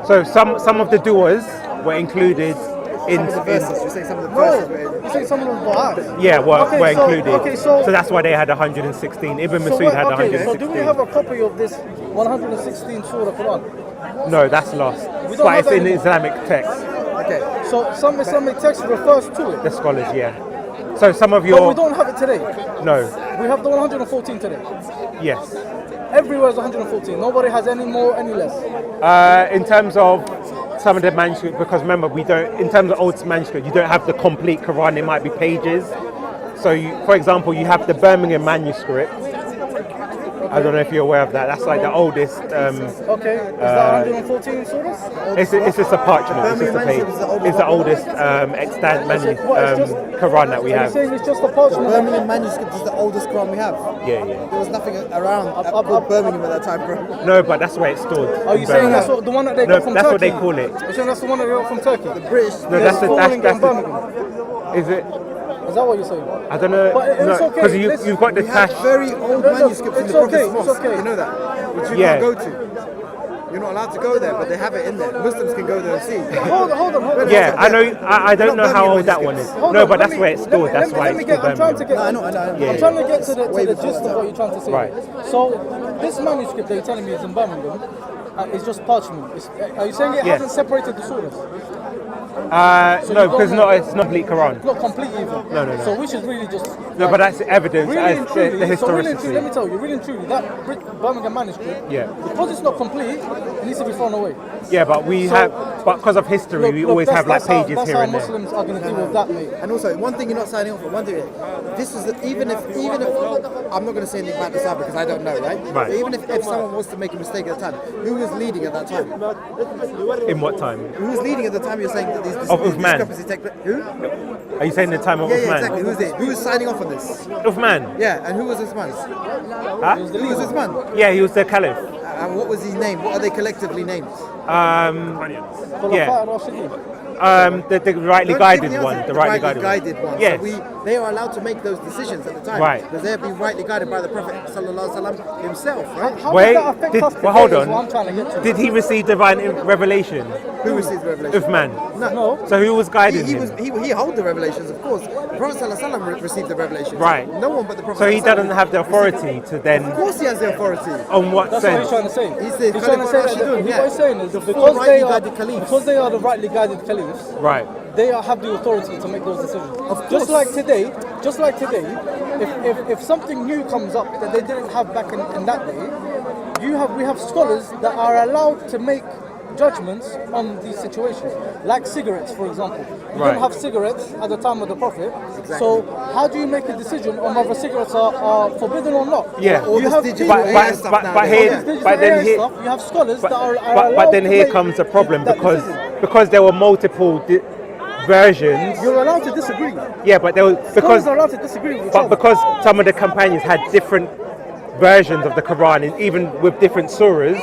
A: So some of the du'as were included in
I: Verses. You say some of the
B: No,
I: verses were in.
B: you say some of them were ayat.
A: yeah, were
B: Okay, so-
A: included.
B: okay, so-
A: that's why they had 116. Ibn
B: So,
A: Masud had
B: okay, so
A: 116.
B: do we have a copy of this 116 surah Quran?
A: No, that's lost.
B: We don't
A: But
B: have
A: it's
B: that
A: in
B: anymore.
A: Islamic text.
I: Okay.
B: So some Islamic text refers to it,
A: The scholars, yeah. So some of
B: but we
A: your
B: don't have it today.
A: no,
B: We have the 114 today.
A: yes.
B: Everywhere is 114. Nobody has any more, any less.
A: In terms of some of the manuscript, because remember we don't. In terms of old manuscript, you don't have the complete Quran. It might be pages. So, for example, you have the Birmingham manuscript. I don't know if you're aware of that. That's like the oldest.
B: Okay, is that 114 surahs?
A: It's just a parchment. It's just a page. It's the oldest extant Quran that we
B: Are you
A: have.
B: saying it's just a parchment?
I: Birmingham manuscript is the oldest Quran we have.
A: Yeah.
I: There was nothing around called Birmingham at that time, bro.
A: No, but that's where it's stored.
B: Are you saying that's what, the one that they
A: No,
B: got from
A: that's
B: Turkey?
A: what they call it.
B: You're saying that's the one that they got from Turkey?
I: British.
A: No, that's the
B: falling
A: that's
B: in
A: the.
B: Birmingham.
A: Is it?
B: Is that what you're saying?
A: I don't know.
B: But it's
A: No,
B: okay,
A: because
B: let's-
A: you've got the
I: We have
A: Tash.
I: very old
B: No,
I: manuscripts in
B: it's
I: the Prophet's
B: okay, it's
I: mosque.
B: okay.
I: You know that? Which you
A: Yeah.
I: can't go to. You're not allowed to go there, but they have it in there. Muslims can go there and see.
B: Hold on.
A: Yeah, I know. I don't know how old that one is.
B: Hold
A: No,
B: on,
A: but
B: let
A: that's
B: me-
A: where it's
B: let
A: stored.
B: me-
A: That's
B: let
A: why
B: me
A: it's
B: get-
A: stored.
B: I'm trying to get.
I: No, I know.
B: I'm trying to get to the gist of what you're trying to say.
A: Right.
B: So this manuscript that you're telling me is in Birmingham. It's just parchment. Are you saying it
A: Yes.
B: hasn't separated the surahs? So
A: No,
B: you
A: because
B: don't
A: not
B: know-
A: it's not complete Quran.
B: Not complete either.
A: No.
B: So we should really just.
A: No, but that's evidence
B: Really
A: as
B: and truly,
A: the
B: so really and truly, let me
A: historicity.
B: tell you, really and truly, that Birmingham manuscript,
A: Yeah.
B: because it's not complete, it needs to be thrown away.
A: Yeah, but we
B: So-
A: have, but because of history, we always have like pages
B: that's
A: here
B: how
A: and there.
B: Muslims are going to deal with that, mate.
I: And also, one thing you're not signing off for, one thing, this is even if I'm not going to say anything about the Sahaba because I don't know, right?
A: Right.
I: But even if someone was to make a mistake at the time, who was leading at that time?
A: In what time?
I: Who was leading at the time? You're saying that these
A: Of Uthman.
I: discrepancies take place. Who?
A: Are you saying the time of
I: Yeah,
A: Uthman?
I: exactly. Who was it? Who was signing off on this?
A: Uthman?
I: Yeah, and who was this man?
A: Huh?
I: Who was this man?
A: Yeah, he was the caliph.
I: And what was his name? What are they collectively named?
A: Yeah. The rightly
I: Don't
A: guided
I: give me the
A: one.
I: answer.
A: The rightly guided one.
I: one.
A: Yes.
I: So they are allowed to make those decisions at the time.
A: Right.
I: Because they're being rightly guided by the Prophet ﷺ himself, right?
B: How
A: Wait,
B: does that affect us today
A: hold
B: is what I'm
A: on.
B: trying to get to.
A: Did he receive divine revelation?
I: Who received the revelation?
A: Uthman.
B: No.
A: So who was guiding
I: He
A: him?
I: held the revelations, of course. The Prophet ﷺ received the revelations.
A: Right.
I: No one but the Prophet.
A: So he
I: ﷺ
A: doesn't have the authority to
I: Of
A: then.
I: course he has the authority.
A: On what
B: That's what
A: sense?
B: he's trying to say.
I: He's the
B: trying to say
I: Khalifa
B: that
I: Rashidun,
B: what he's saying is
I: The
B: because
I: four
B: they
I: rightly
B: are
I: guided caliphs.
B: because they are the rightly guided caliphs,
A: Right.
B: they have the authority to make those decisions.
I: Of course.
B: Just like today, if something new comes up that they didn't have back in that day, we have scholars that are allowed to make judgments on these situations, like cigarettes, for example. You
A: Right.
B: don't have cigarettes at the time of the Prophet, so how do you make a decision on whether cigarettes are forbidden or not?
A: Yeah.
I: All
B: you
I: this
B: have
I: digital
A: but-
I: AI
A: but-
I: stuff
A: but
I: nowadays.
A: here-
B: this digital
A: but then
B: AI
A: here-
B: stuff, you have scholars that are
A: but
B: allowed
A: then
B: to
A: here
B: make
A: comes a problem
B: that
A: because
B: decision.
A: there were multiple versions.
B: You're allowed to disagree.
A: Yeah, but there was
B: Scholars
A: because
B: are allowed to disagree with each
A: but
B: other.
A: because some of the companions had different versions of the Quran, and even with different surahs.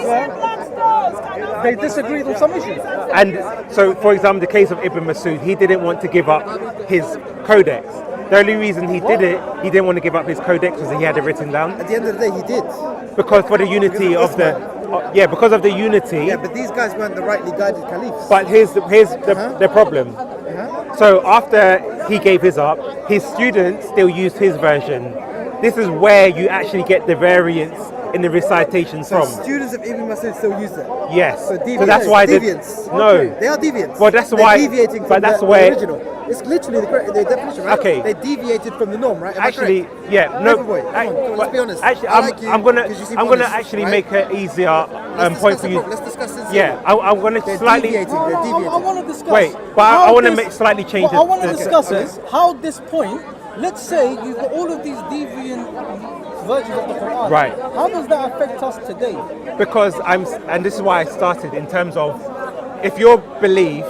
B: They disagreed on some issues.
A: And so, for example, the case of Ibn Masud, he didn't want to give up his codex. The only reason he did it, he didn't want to give up his codex because he had it written down.
I: At the end of the day, he did.
A: Because for the unity of the, because of the unity.
I: Yeah, but these guys weren't the rightly guided caliphs.
A: But here's the problem. So after he gave his up, his students still used his version. This is where you actually get the variance in the recitations
I: So
A: from.
I: students of Ibn Masud still use it.
A: Yes.
I: So
A: So that's why
I: deviants.
A: no.
I: They are deviants.
A: Well, that's
I: They're
A: why-
I: deviating
A: but
I: from
A: that's
I: the
A: where-
I: original. It's literally the definition, right?
A: Okay.
I: They deviated from the norm, right? Am I
A: Actually,
I: correct?
A: yeah, no.
I: Paperboy, come on, let's be honest.
A: Actually,
I: I like you
A: I'm gonna,
I: 'cause you seem
A: I'm gonna
I: honest,
A: actually
I: right?
A: make an easier
I: Let's
A: point
I: discuss
A: for
I: it,
A: you.
I: bro. Let's discuss this.
A: Yeah, I'm gonna
I: They're
A: slightly.
I: deviating. They're deviating.
B: I want to discuss.
A: Wait, but
B: how
A: I want to
B: this-
A: make slightly change
B: What I want to
A: the-
B: discuss is how this point. Let's say you've got all of these deviant versions of the Quran.
A: Right.
B: How does that affect us today?
A: Because and this is why I started in terms of, if your belief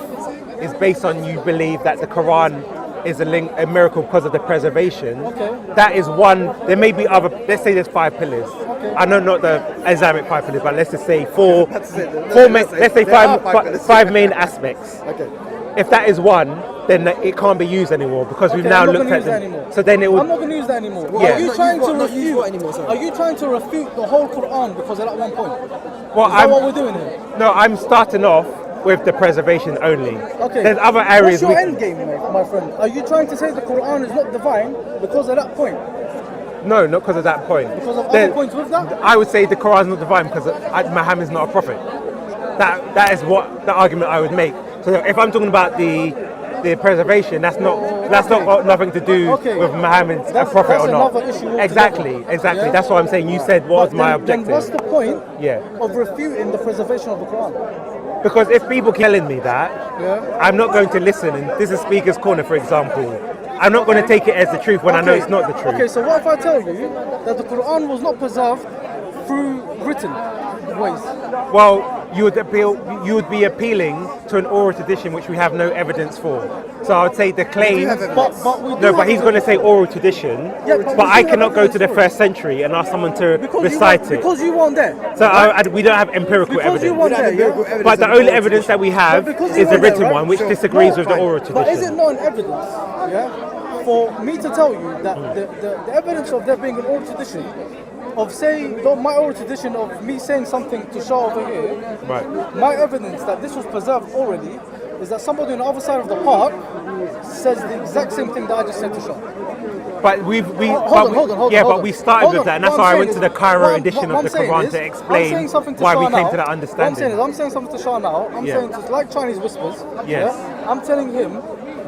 A: is based on you believe that the Quran is a miracle because of the preservation.
B: Okay.
A: That is one. There may be other. Let's say there's 5 pillars.
B: Okay.
A: I know not the Islamic 5 pillars, but let's just say four.
I: That's it.
A: Four main,
I: Let's say
A: let's say
I: there are
A: five,
I: five pillars.
A: five main aspects.
I: Okay.
A: If that is one, then it can't be used anymore because we've
B: Okay,
A: now
B: I'm not
A: looked
B: gonna
A: at
B: use that
A: them.
B: anymore.
A: So then it
B: I'm
A: would.
B: not going to use that anymore.
A: Yeah.
B: Are you
I: Not
B: trying
I: use
B: to
I: what- not use
B: refute?
I: what anymore, sorry?
B: Are you trying to refute the whole Quran because of that one point?
A: Well,
B: Is that what we're doing here?
A: No, I'm starting off with the preservation only.
B: Okay.
A: There's other areas.
B: What's your end game, my friend? Are you trying to say the Quran is not divine because of that point?
A: No, not because of that point.
B: Because of
A: Then
B: other points with that?
A: I would say the Quran is not divine because Muhammad is not a prophet. That is what the argument I would make. So if I'm talking about the preservation, that's not got nothing to do
B: Okay.
A: with Muhammad's a
B: That's-
A: prophet
B: that's
A: or not.
B: another issue altogether.
A: Exactly.
B: Yeah?
A: That's what I'm saying. You said what was
B: But
A: my
B: then
A: objective.
B: what's the point
A: Yeah.
B: of refuting the preservation of the Quran?
A: Because if people telling me that,
B: Yeah.
A: I'm not going to listen. And this is Speaker's Corner, for example. I'm not going to take it as the truth when I know it's not the truth.
B: Okay, so what if I tell you that the Quran was not preserved through written ways?
A: Well, you would be appealing to an oral tradition which we have no evidence for. So I would say the claim.
B: But we do
A: No,
B: have
A: but he's going to say oral tradition.
B: Yeah, but
A: but
B: we
A: I
B: do have
A: cannot go to the
B: evidence for it.
A: 1st century and ask someone to
B: because
A: recite it.
B: Because you weren't there.
A: So we don't have empirical
B: Because you
A: evidence.
B: weren't there,
I: empirical
B: yeah?
I: evidence
A: But the
I: of
A: only
I: oral
A: evidence that we have
B: But because you
A: is the
B: weren't there,
A: written
B: right?
A: one, which
I: Sure.
A: disagrees with the
I: Fine.
A: oral
B: But is
A: tradition.
B: it not an evidence, yeah, for me to tell you that the evidence of there being an oral tradition, of saying, my oral tradition of me saying something to Shah over here,
A: Right.
B: my evidence that this was preserved orally is that somebody on the other side of the park says the exact same thing that I just said to Shah.
A: But
B: Hold on.
A: but we started
B: Hold
A: with
B: on.
A: that, and that's
B: What
A: why I
B: I'm
A: went to
B: saying
A: the
B: is-
A: Cairo
B: what
A: edition
B: I'm
A: of the
B: saying
A: Quran
B: is,
A: to
B: I'm
A: explain
B: saying something to
A: why
B: Shah
A: we came
B: now.
A: to that
B: What
A: understanding.
B: I'm saying something to Shah now. I'm
A: Yeah.
B: saying just like Chinese whispers.
A: Yes.
B: Yeah, I'm telling him,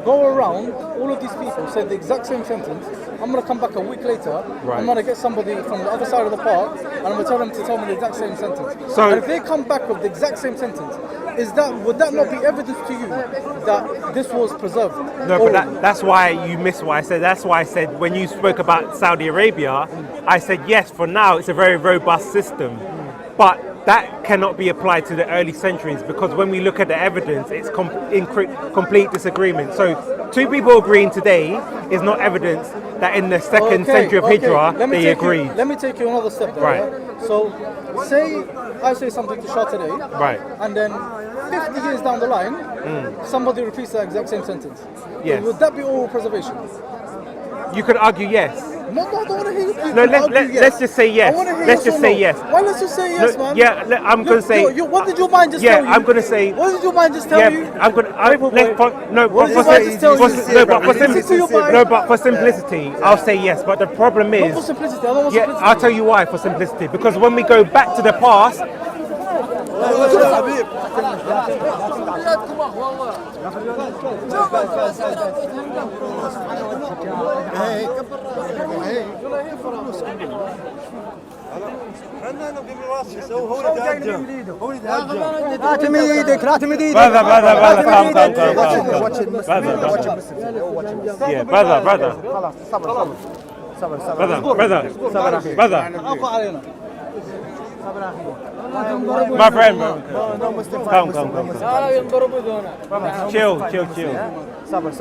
B: go around, all of these people say the exact same sentence. I'm going to come back a week later.
A: Right.
B: I'm going to get somebody from the other side of the park, and I'm going to tell them to tell me the exact same sentence.
A: So-
B: and if they come back with the exact same sentence, would that not be evidence to you that this was preserved?
A: No,
B: orally?
A: but that's why you missed what I said. That's why I said when you spoke about Saudi Arabia, I said yes, for now it's a very robust system. But that cannot be applied to the early centuries because when we look at the evidence, it's in complete disagreement. So two people agreeing today is not evidence that in the second century of Hijrah they agreed.
B: Let me take you another step there.
A: Right.
B: Yeah? So, say I say something to Shah today,
A: Right.
B: and then 50 years down the line, somebody repeats the exact same sentence.
A: Yes.
B: Would that be oral preservation?
A: You could argue yes.
B: No, I don't want to hear you.
A: No,
B: argue yes.
A: let's just say yes.
B: I want to hear
A: Let's
B: yes
A: just
B: or
A: say
B: no.
A: yes.
B: Why let's just say yes,
A: No,
B: man?
A: yeah, I'm going to say.
B: What did your mind just
A: Yeah,
B: tell you?
A: I'm going to say.
B: What did your mind just tell
A: Yeah,
B: you?
A: I'm going to.
B: Paperboy.
A: No,
B: What
A: but
B: did
A: for
B: your mind just tell you?
A: no, but for simplicity, I'll say yes. But the problem
B: Not
A: is.
B: for simplicity. I don't want
A: Yeah,
B: simplicity.
A: I'll tell you why for simplicity. Because when we go back to the past,
B: لا تمد ايدك لا تمد ايدك
A: Brother, come. Yeah, brother. Brother.
B: اخو علينا
A: My friend, bro. Come. Chill.
B: صبر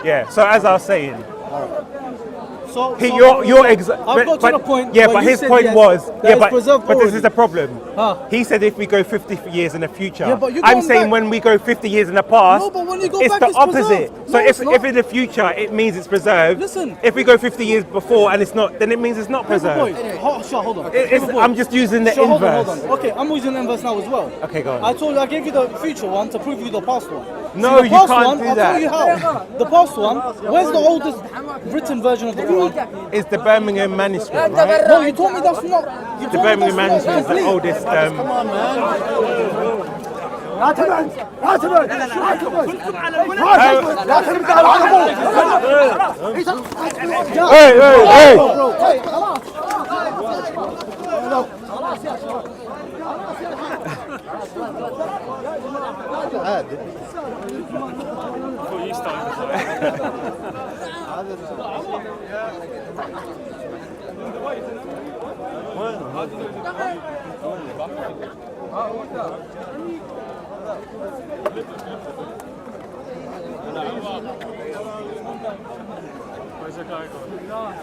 A: Yeah, so as I was saying,
B: So,
A: your
B: I've got to the point.
A: Yeah,
B: where
A: but
B: you
A: his
B: said
A: point
B: yes,
A: was,
B: that it's preserved
A: but this
B: already.
A: is the problem.
B: Huh.
A: He said if we go 50 years in the future.
B: Yeah, but you're
A: I'm
B: going
A: saying
B: back-
A: when we go 50 years in the past,
B: No, but when you go
A: it's
B: back,
A: the
B: it's
A: opposite.
B: preserved.
A: So
B: No, it's not.
A: if in the future it means it's preserved,
B: Listen.
A: if we go 50 years before and it's not, then it means it's not
B: Paperboy,
A: preserved.
B: hold on.
A: It's,
B: Paperboy.
A: I'm just using the
B: Sure,
A: inverse.
B: hold on. Okay, I'm using the inverse now as well.
A: Okay, go on.
B: I told you I gave you the future one to prove you the past one.
A: No,
B: See, the
A: you
B: past
A: can't
B: one,
A: do
B: I'll
A: that.
B: tell you how. The past one, where's the oldest written version of the Quran?
A: It's the Birmingham manuscript, right?
B: No, you told me that's not. You
A: The
B: told me
A: Birmingham
B: that's not
A: manuscript is the
B: complete.
A: oldest. Hey!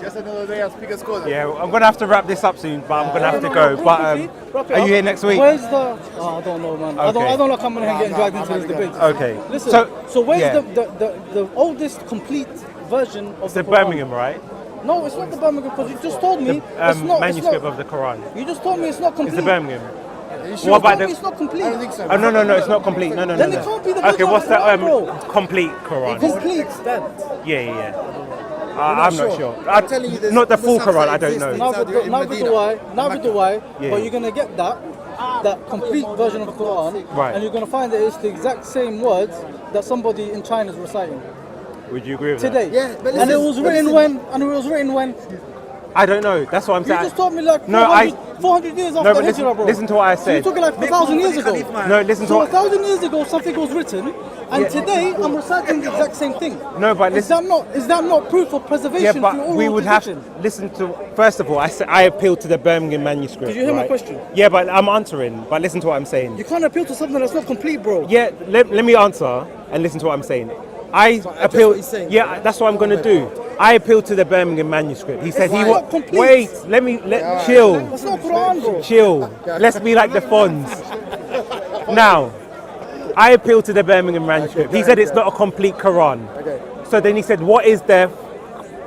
C: Just another day at Speaker's Corner.
A: Yeah, I'm gonna have to wrap this up soon, but I'm gonna have to go. But are you here next week?
B: Where's the? Oh, I don't know, man.
A: Okay.
B: I don't like coming here and getting dragged into this debate.
A: Okay.
B: Listen.
A: So-
B: So where's
A: yeah.
B: the oldest complete version of
A: It's
B: the
A: the
B: Quran?
A: Birmingham, right?
B: No, it's not the Birmingham because you just told me it's not.
A: Manuscript
B: it's not,
A: of the Quran.
B: You just told me it's not complete.
A: It's the Birmingham.
B: You
A: What about
B: told me
A: the?
B: it's not complete.
I: I don't think so.
A: Oh no, it's not complete. No.
B: Then it can't be the
A: Okay,
B: version
A: what's
B: of the Quran,
A: the
B: bro.
A: complete Quran?
B: Complete.
A: Yeah. I'm not sure.
I: I'm telling you, there's
A: Not the full
I: Muslims
A: Quran.
I: that
A: I don't
I: exist in
A: know.
I: Saudi Arabia,
B: Neither
I: Medina,
B: do I. Neither
I: Mecca.
B: do I.
A: Yeah.
B: But you're gonna get that complete version of the Quran,
A: Right.
B: and you're gonna find that it's the exact same words that somebody in China is reciting
A: Would you agree with
B: today.
I: Yeah, but
B: and it
I: listen,
B: was
I: but
B: written
I: listen.
B: when? And it was written when?
A: that? I don't know. That's what I'm
B: You
A: saying.
B: just told me like
A: No,
B: 400 years
A: No,
B: after
A: but
B: Hijrah, bro.
A: listen to what I
B: So you're
A: said.
B: talking like 1,000 years ago.
A: No, listen to
B: So
A: what.
B: 1,000 years ago, something was written, and today I'm reciting the exact same thing.
A: No, but
B: Is
A: listen.
B: that not proof of preservation
A: Yeah,
B: through
A: but
B: oral
A: we would have
B: tradition?
A: to listen to. First of all, I appeal to the Birmingham manuscript.
B: Did you hear my
A: right?
B: question?
A: Yeah, but I'm answering. But listen to what I'm saying.
B: You can't appeal to something that's not complete, bro.
A: Yeah, let me answer and listen to what I'm saying. I appeal.
I: what he's saying.
A: Yeah, that's what I'm going to do. I appeal to the Birmingham manuscript. He said he
B: not
A: wa-
B: complete.
A: Wait, chill,
B: That's not Quran, bro.
A: chill. Let's be like the Fonz. Now, I appeal to the Birmingham manuscript. He said it's not a complete Quran.
I: Okay.
A: So then he said, what is the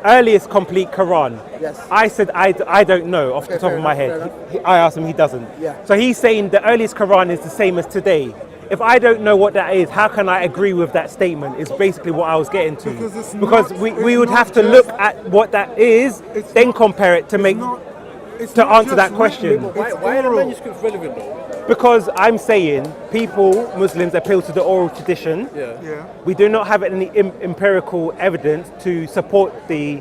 A: earliest complete Quran?
I: Yes.
A: I said, I don't know off the top
I: fair
A: of my
I: enough,
A: head. I asked him, he doesn't.
I: Yeah.
A: So he's saying the earliest Quran is the same as today. If I don't know what that is, how can I agree with that statement? Is basically what I was getting to. Because we would have to look at what that is, then compare it to make to answer that question.
F: Why are the manuscripts relevant though?
A: Because I'm saying people, Muslims, appeal to the oral tradition.
F: Yeah.
A: We do not have any empirical evidence to support the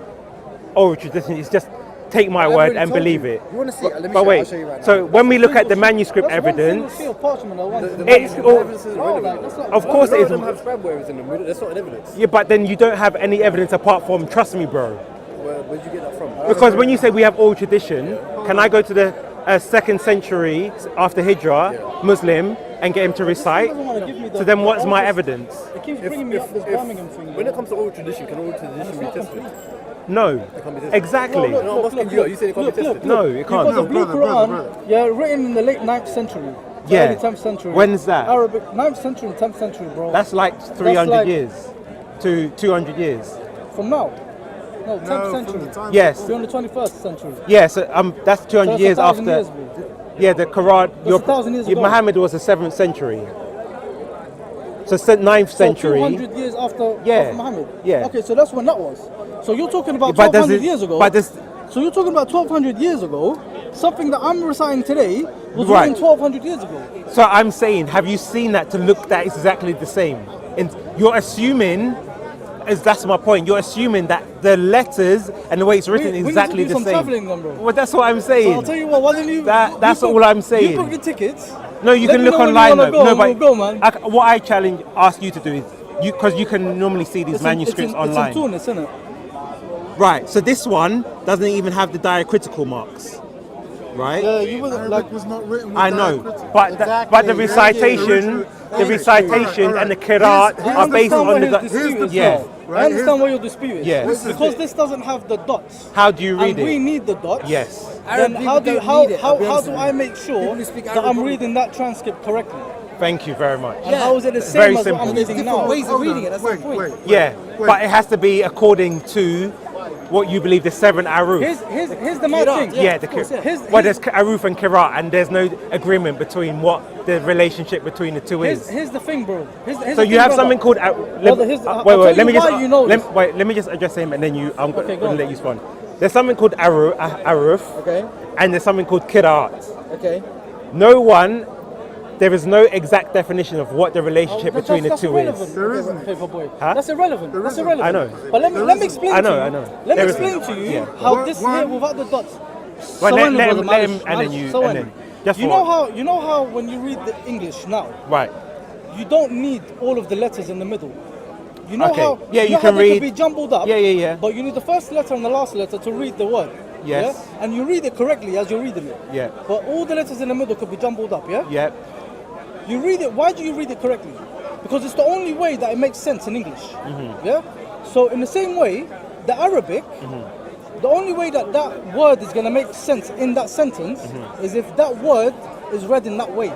A: oral tradition. It's just take my
I: I've
A: word
I: already
A: and
I: told
A: believe
I: you.
A: it.
I: You wanna see it? Let me
A: But
I: show you.
A: wait,
I: I'll show you right
A: so
I: now.
A: when we look at the manuscript
B: That's one
A: evidence,
B: single sheet of parchment, or one-
A: it's all,
F: Evidence isn't relevant.
B: that's not-
A: of course it
F: None
A: is.
F: of them have scribe errors in them. That's not an evidence.
A: Yeah, but then you don't have any evidence apart from trust me, bro.
F: Where'd you get that from?
A: Because when you say we have oral tradition, can I go to the 2nd century after Hijrah Muslim and get him to recite?
B: doesn't wanna give me the-
A: So then what's
B: the
A: my
B: oldest-
A: evidence?
B: It keeps bringing me up this Birmingham thing.
F: When it comes to oral tradition, can oral tradition be tested?
A: No,
F: can't be tested.
A: exactly.
F: No, I'm asking you. You said it can't be tested.
A: No, it can't.
B: Because the Blue Quran, yeah, written in the late 9th century. the
A: Yeah.
B: Early 10th century.
A: When's that?
B: Arabic, 9th century and 10th century, bro.
A: That's like 300
B: like-
A: years to 200 years.
B: From now. No, 10th century.
A: Yes.
B: We're in the 21st century.
A: Yeah, so that's 200
B: So that's
A: years
B: 1,000
A: after.
B: years, bro.
A: Yeah, the Quran.
B: That's 1,000 years ago.
A: Muhammad was the 7th century. So 9th
B: So
A: century.
B: 200 years after
A: Yeah.
B: Muhammad.
A: Yeah.
B: Okay, so that's when that was. So you're talking about
A: But does
B: 1,200
A: it-
B: years ago.
A: but does-
B: So you're talking about 1,200 years ago. something that I'm reciting today was
A: Right.
B: written 1200 years ago.
A: So I'm saying, have you seen that to look that it's exactly the same? And you're assuming, as that's my point, you're assuming that the letters and the way it's written is
B: We
A: exactly
B: need to
A: the
B: do some
A: same.
B: traveling then, bro.
A: Well, that's what I'm
B: So
A: saying.
B: I'll tell you what, why don't you...
A: That's
B: you
A: all I'm saying.
B: You book your tickets.
A: No, you
B: Let
A: can
B: me
A: look
B: know when you
A: online
B: wanna
A: though.
B: go
A: No,
B: and
A: but
B: we'll go, man.
A: what I ask you to do is, because you can normally see these manuscripts online.
B: It's in Tunis, isn't it?
A: Right, so this one doesn't even have the diacritical marks, right?
B: Yeah, you would like...
C: was not written with
A: I know,
C: diacritical.
A: but the recitation, and the qiraat are based on the. Yeah,
B: I understand what your dispute is.
A: Yeah.
B: Because this doesn't have the dots.
A: how do you read
B: And we
A: it?
B: need the dots.
A: Yes.
B: Then
I: Arab
B: how
I: people
B: do
I: don't need it, I'll be
B: how
I: honest
B: do
I: with
B: I
I: you.
B: make sure
I: People who speak
B: that
I: Arab
B: I'm
I: don't-
B: reading that transcript correctly?
A: Thank you very much.
B: And how is it the
A: It's
B: same
A: very
B: as
A: simple.
B: what I'm reading now?
I: Ways of reading it, that's the point.
A: Yeah, but it has to be according to what you believe the 7 aruf.
B: Here's the mad thing.
A: Yeah, the
B: course, yeah.
A: well, there's aruf and qiraat, and there's no agreement between what the relationship between the two is.
B: Here's the thing, bro. Here's
A: So
B: the
A: you
B: thing,
A: have
B: brother.
A: something called.
B: Brother, here's the- I'll
A: Wait,
B: tell
A: let me
B: you
A: just.
B: why you know this.
A: Let me just address him, and then I'm
B: Okay, go
A: going
B: on.
A: to let you respond. There's something called aruf,
I: Okay,
A: and there's something called qiraat.
I: okay.
A: There is no exact definition of what the relationship between the
B: That's
A: two
B: irrelevant.
A: is.
C: There isn't.
B: Paperboy.
A: Huh?
B: That's irrelevant. That's irrelevant.
A: I know.
B: But let me explain
A: I know,
B: to you.
A: I know.
B: Let me
A: There
B: explain
A: isn't.
B: to you
A: Yeah.
B: how this here without the dots.
A: Well,
B: So
A: let
B: brother,
A: him,
B: Manish,
A: and then
B: Manish,
A: you,
B: so
A: and then just
B: you
A: for-
B: know how when you read the English now,
A: right.
B: you don't need all of the letters in the middle. You know
A: Okay.
B: how
A: Yeah,
B: you
A: you
B: know
A: can
B: how they
A: read-
B: could be jumbled up.
A: Yeah.
B: But you need the first letter and the last letter to read the word.
A: Yes.
B: Yeah? And you read it correctly as you're reading it.
A: Yeah.
B: But all the letters in the middle could be jumbled up. Yeah.
A: Yeah.
B: You read it. Why do you read it correctly? Because it's the only way that it makes sense in English.
A: Mm-hmm.
B: Yeah. So in the same way, the Arabic,
A: Mm-hmm.
B: the only way that that word is going to make sense in that sentence
A: Mm-hmm.
B: is if that word is read in that way.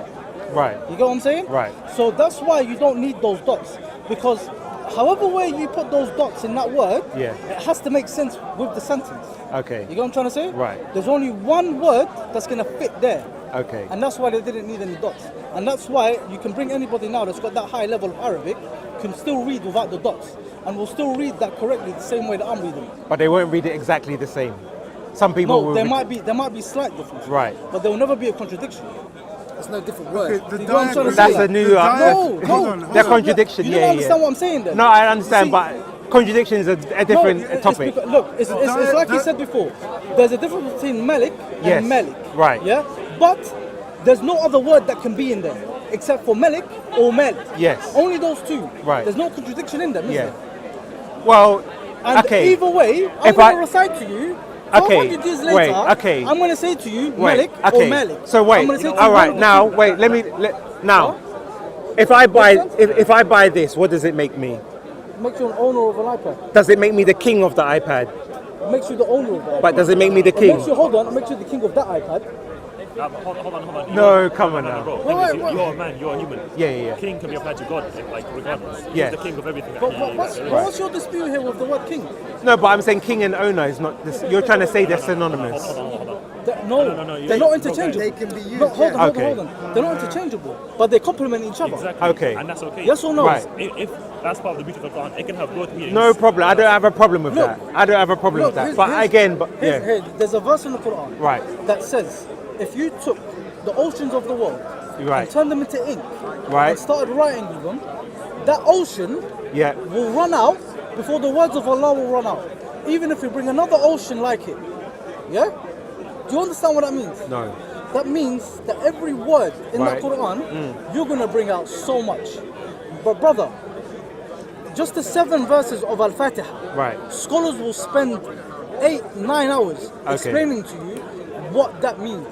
A: Right.
B: You get what I'm saying?
A: Right.
B: So that's why you don't need those dots, because however way you put those dots in that word,
A: Yeah.
B: it has to make sense with the sentence.
A: Okay.
B: You get what I'm trying to say?
A: Right.
B: There's only one word that's going to fit there.
A: Okay.
B: And that's why they didn't need any dots. And that's why you can bring anybody now that's got that high level of Arabic, can still read without the dots, and will still read that correctly the same way that I'm reading.
A: But they won't read it exactly the same. Some people
B: No,
A: will.
B: there might be slight differences.
A: Right.
B: But there will never be a contradiction.
I: There's no different word.
C: The
B: You know what I'm trying to say?
A: That's
B: Like,
A: a new.
B: No,
C: Hold on,
B: no.
A: They're contradiction.
B: You
A: Yeah,
B: don't understand
A: yeah.
B: what I'm saying then.
A: No, I understand,
B: See,
A: but contradiction is a different
B: it's
A: topic.
B: because- look, it's like you said before. There's a difference between Malik
A: Yes,
B: and Malik.
A: right.
B: Yeah. But there's no other word that can be in there except for Malik or Malik.
A: Yes.
B: Only those two.
A: Right.
B: There's no contradiction in them, is
A: Yeah.
B: there?
A: Well,
B: And
A: okay.
B: either way, I'm
A: If
B: going
A: I-
B: to recite to you.
A: Okay,
B: 400 years later,
A: wait, okay.
B: I'm going to say to you
A: Wait,
B: Malik
A: okay.
B: or Malik.
A: So
B: I'm
A: wait.
B: gonna say to you
A: All
B: one
A: right.
B: of the
A: Now
B: two.
A: wait. Now, if I buy this, what does it make me?
B: It makes you an owner of an iPad.
A: Does it make me the king of the iPad?
B: It makes you the owner of the iPad.
A: But does it make me the
B: It
A: king?
B: makes you, hold on, it makes you the king of that iPad.
J: Hold on.
A: No, come on
J: No,
A: now.
J: bro.
B: Wait,
J: Thing is,
B: wait.
J: You're a man, you're a human.
A: Yeah.
J: King can be applied to God, like regardless.
A: Yeah.
J: He's the king of everything.
B: But
J: that he-
B: what's your dispute here with the word king?
A: No, but I'm saying king and owner is not. This, you're trying to say they're synonymous.
J: No,
B: they're not interchangeable.
I: They can be used,
B: No, hold on,
A: Okay.
B: hold on. They're not interchangeable, but they complement each other.
J: Exactly.
A: Okay.
J: And that's okay.
B: Yes or no?
A: Right.
J: If that's part of the beauty of the Quran, it can have both meanings.
A: No problem. I don't have a problem with
B: Look,
A: that. I don't have a problem with that.
B: here's-
A: But
B: here's-
A: again, but
B: here's-
A: yeah.
B: here, there's a verse in the Quran
A: Right.
B: that says if you took the oceans of the world
A: Right.
B: and turned them into ink
A: Right.
B: and started writing with them, that ocean
A: Yeah.
B: will run out before the words of Allah will run out. Even if you bring another ocean like it. Yeah? Do you understand what that means?
A: No.
B: That means that every word in
A: Right.
B: the Quran, you're going to bring out so much. But brother, just the 7 verses of Al-Fatiha,
A: Right.
B: scholars will spend 8-9 hours
A: Okay.
B: explaining to you what that means.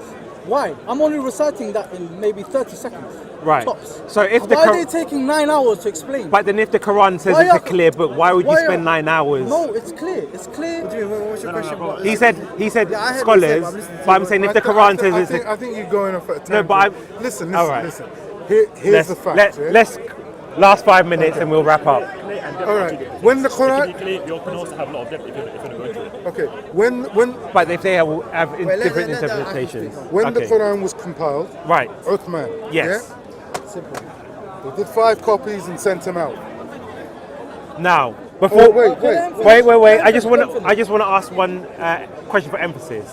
B: Why? I'm only reciting that in maybe 30 seconds.
A: Right.
B: Tops.
A: So if the
B: why
A: Qur-
B: are they taking 9 hours to explain?
A: But then if the Quran says
B: Why
A: it's a
B: are-
A: clear book, why would you
B: why are-
A: spend 9 hours?
B: No, it's clear. It's clear.
I: What's your question?
A: He said
I: Yeah, I heard what you said,
A: scholars,
I: but I'm listening to
A: but I'm
I: you.
A: saying if the Quran says it's a
C: I think you're going off at a tangent.
A: No, but I'm-
C: Listen.
A: All right.
C: Listen. Here's the fact. yeah?
A: let's last 5 minutes and we'll wrap up.
C: All right. When the
J: To
C: Quran,
J: be clear, you can also have a lot of depth if you're going to go into it.
C: okay, when
A: But if they have different
I: let that
A: interpretations.
C: when the
A: Okay.
C: Quran was compiled,
A: Right.
C: Uthman,
A: Yes.
I: Simple.
C: yeah, they did 5 copies and sent them out.
A: Now,
C: Oh,
A: before
C: wait.
A: wait. I just want to ask one question for emphasis.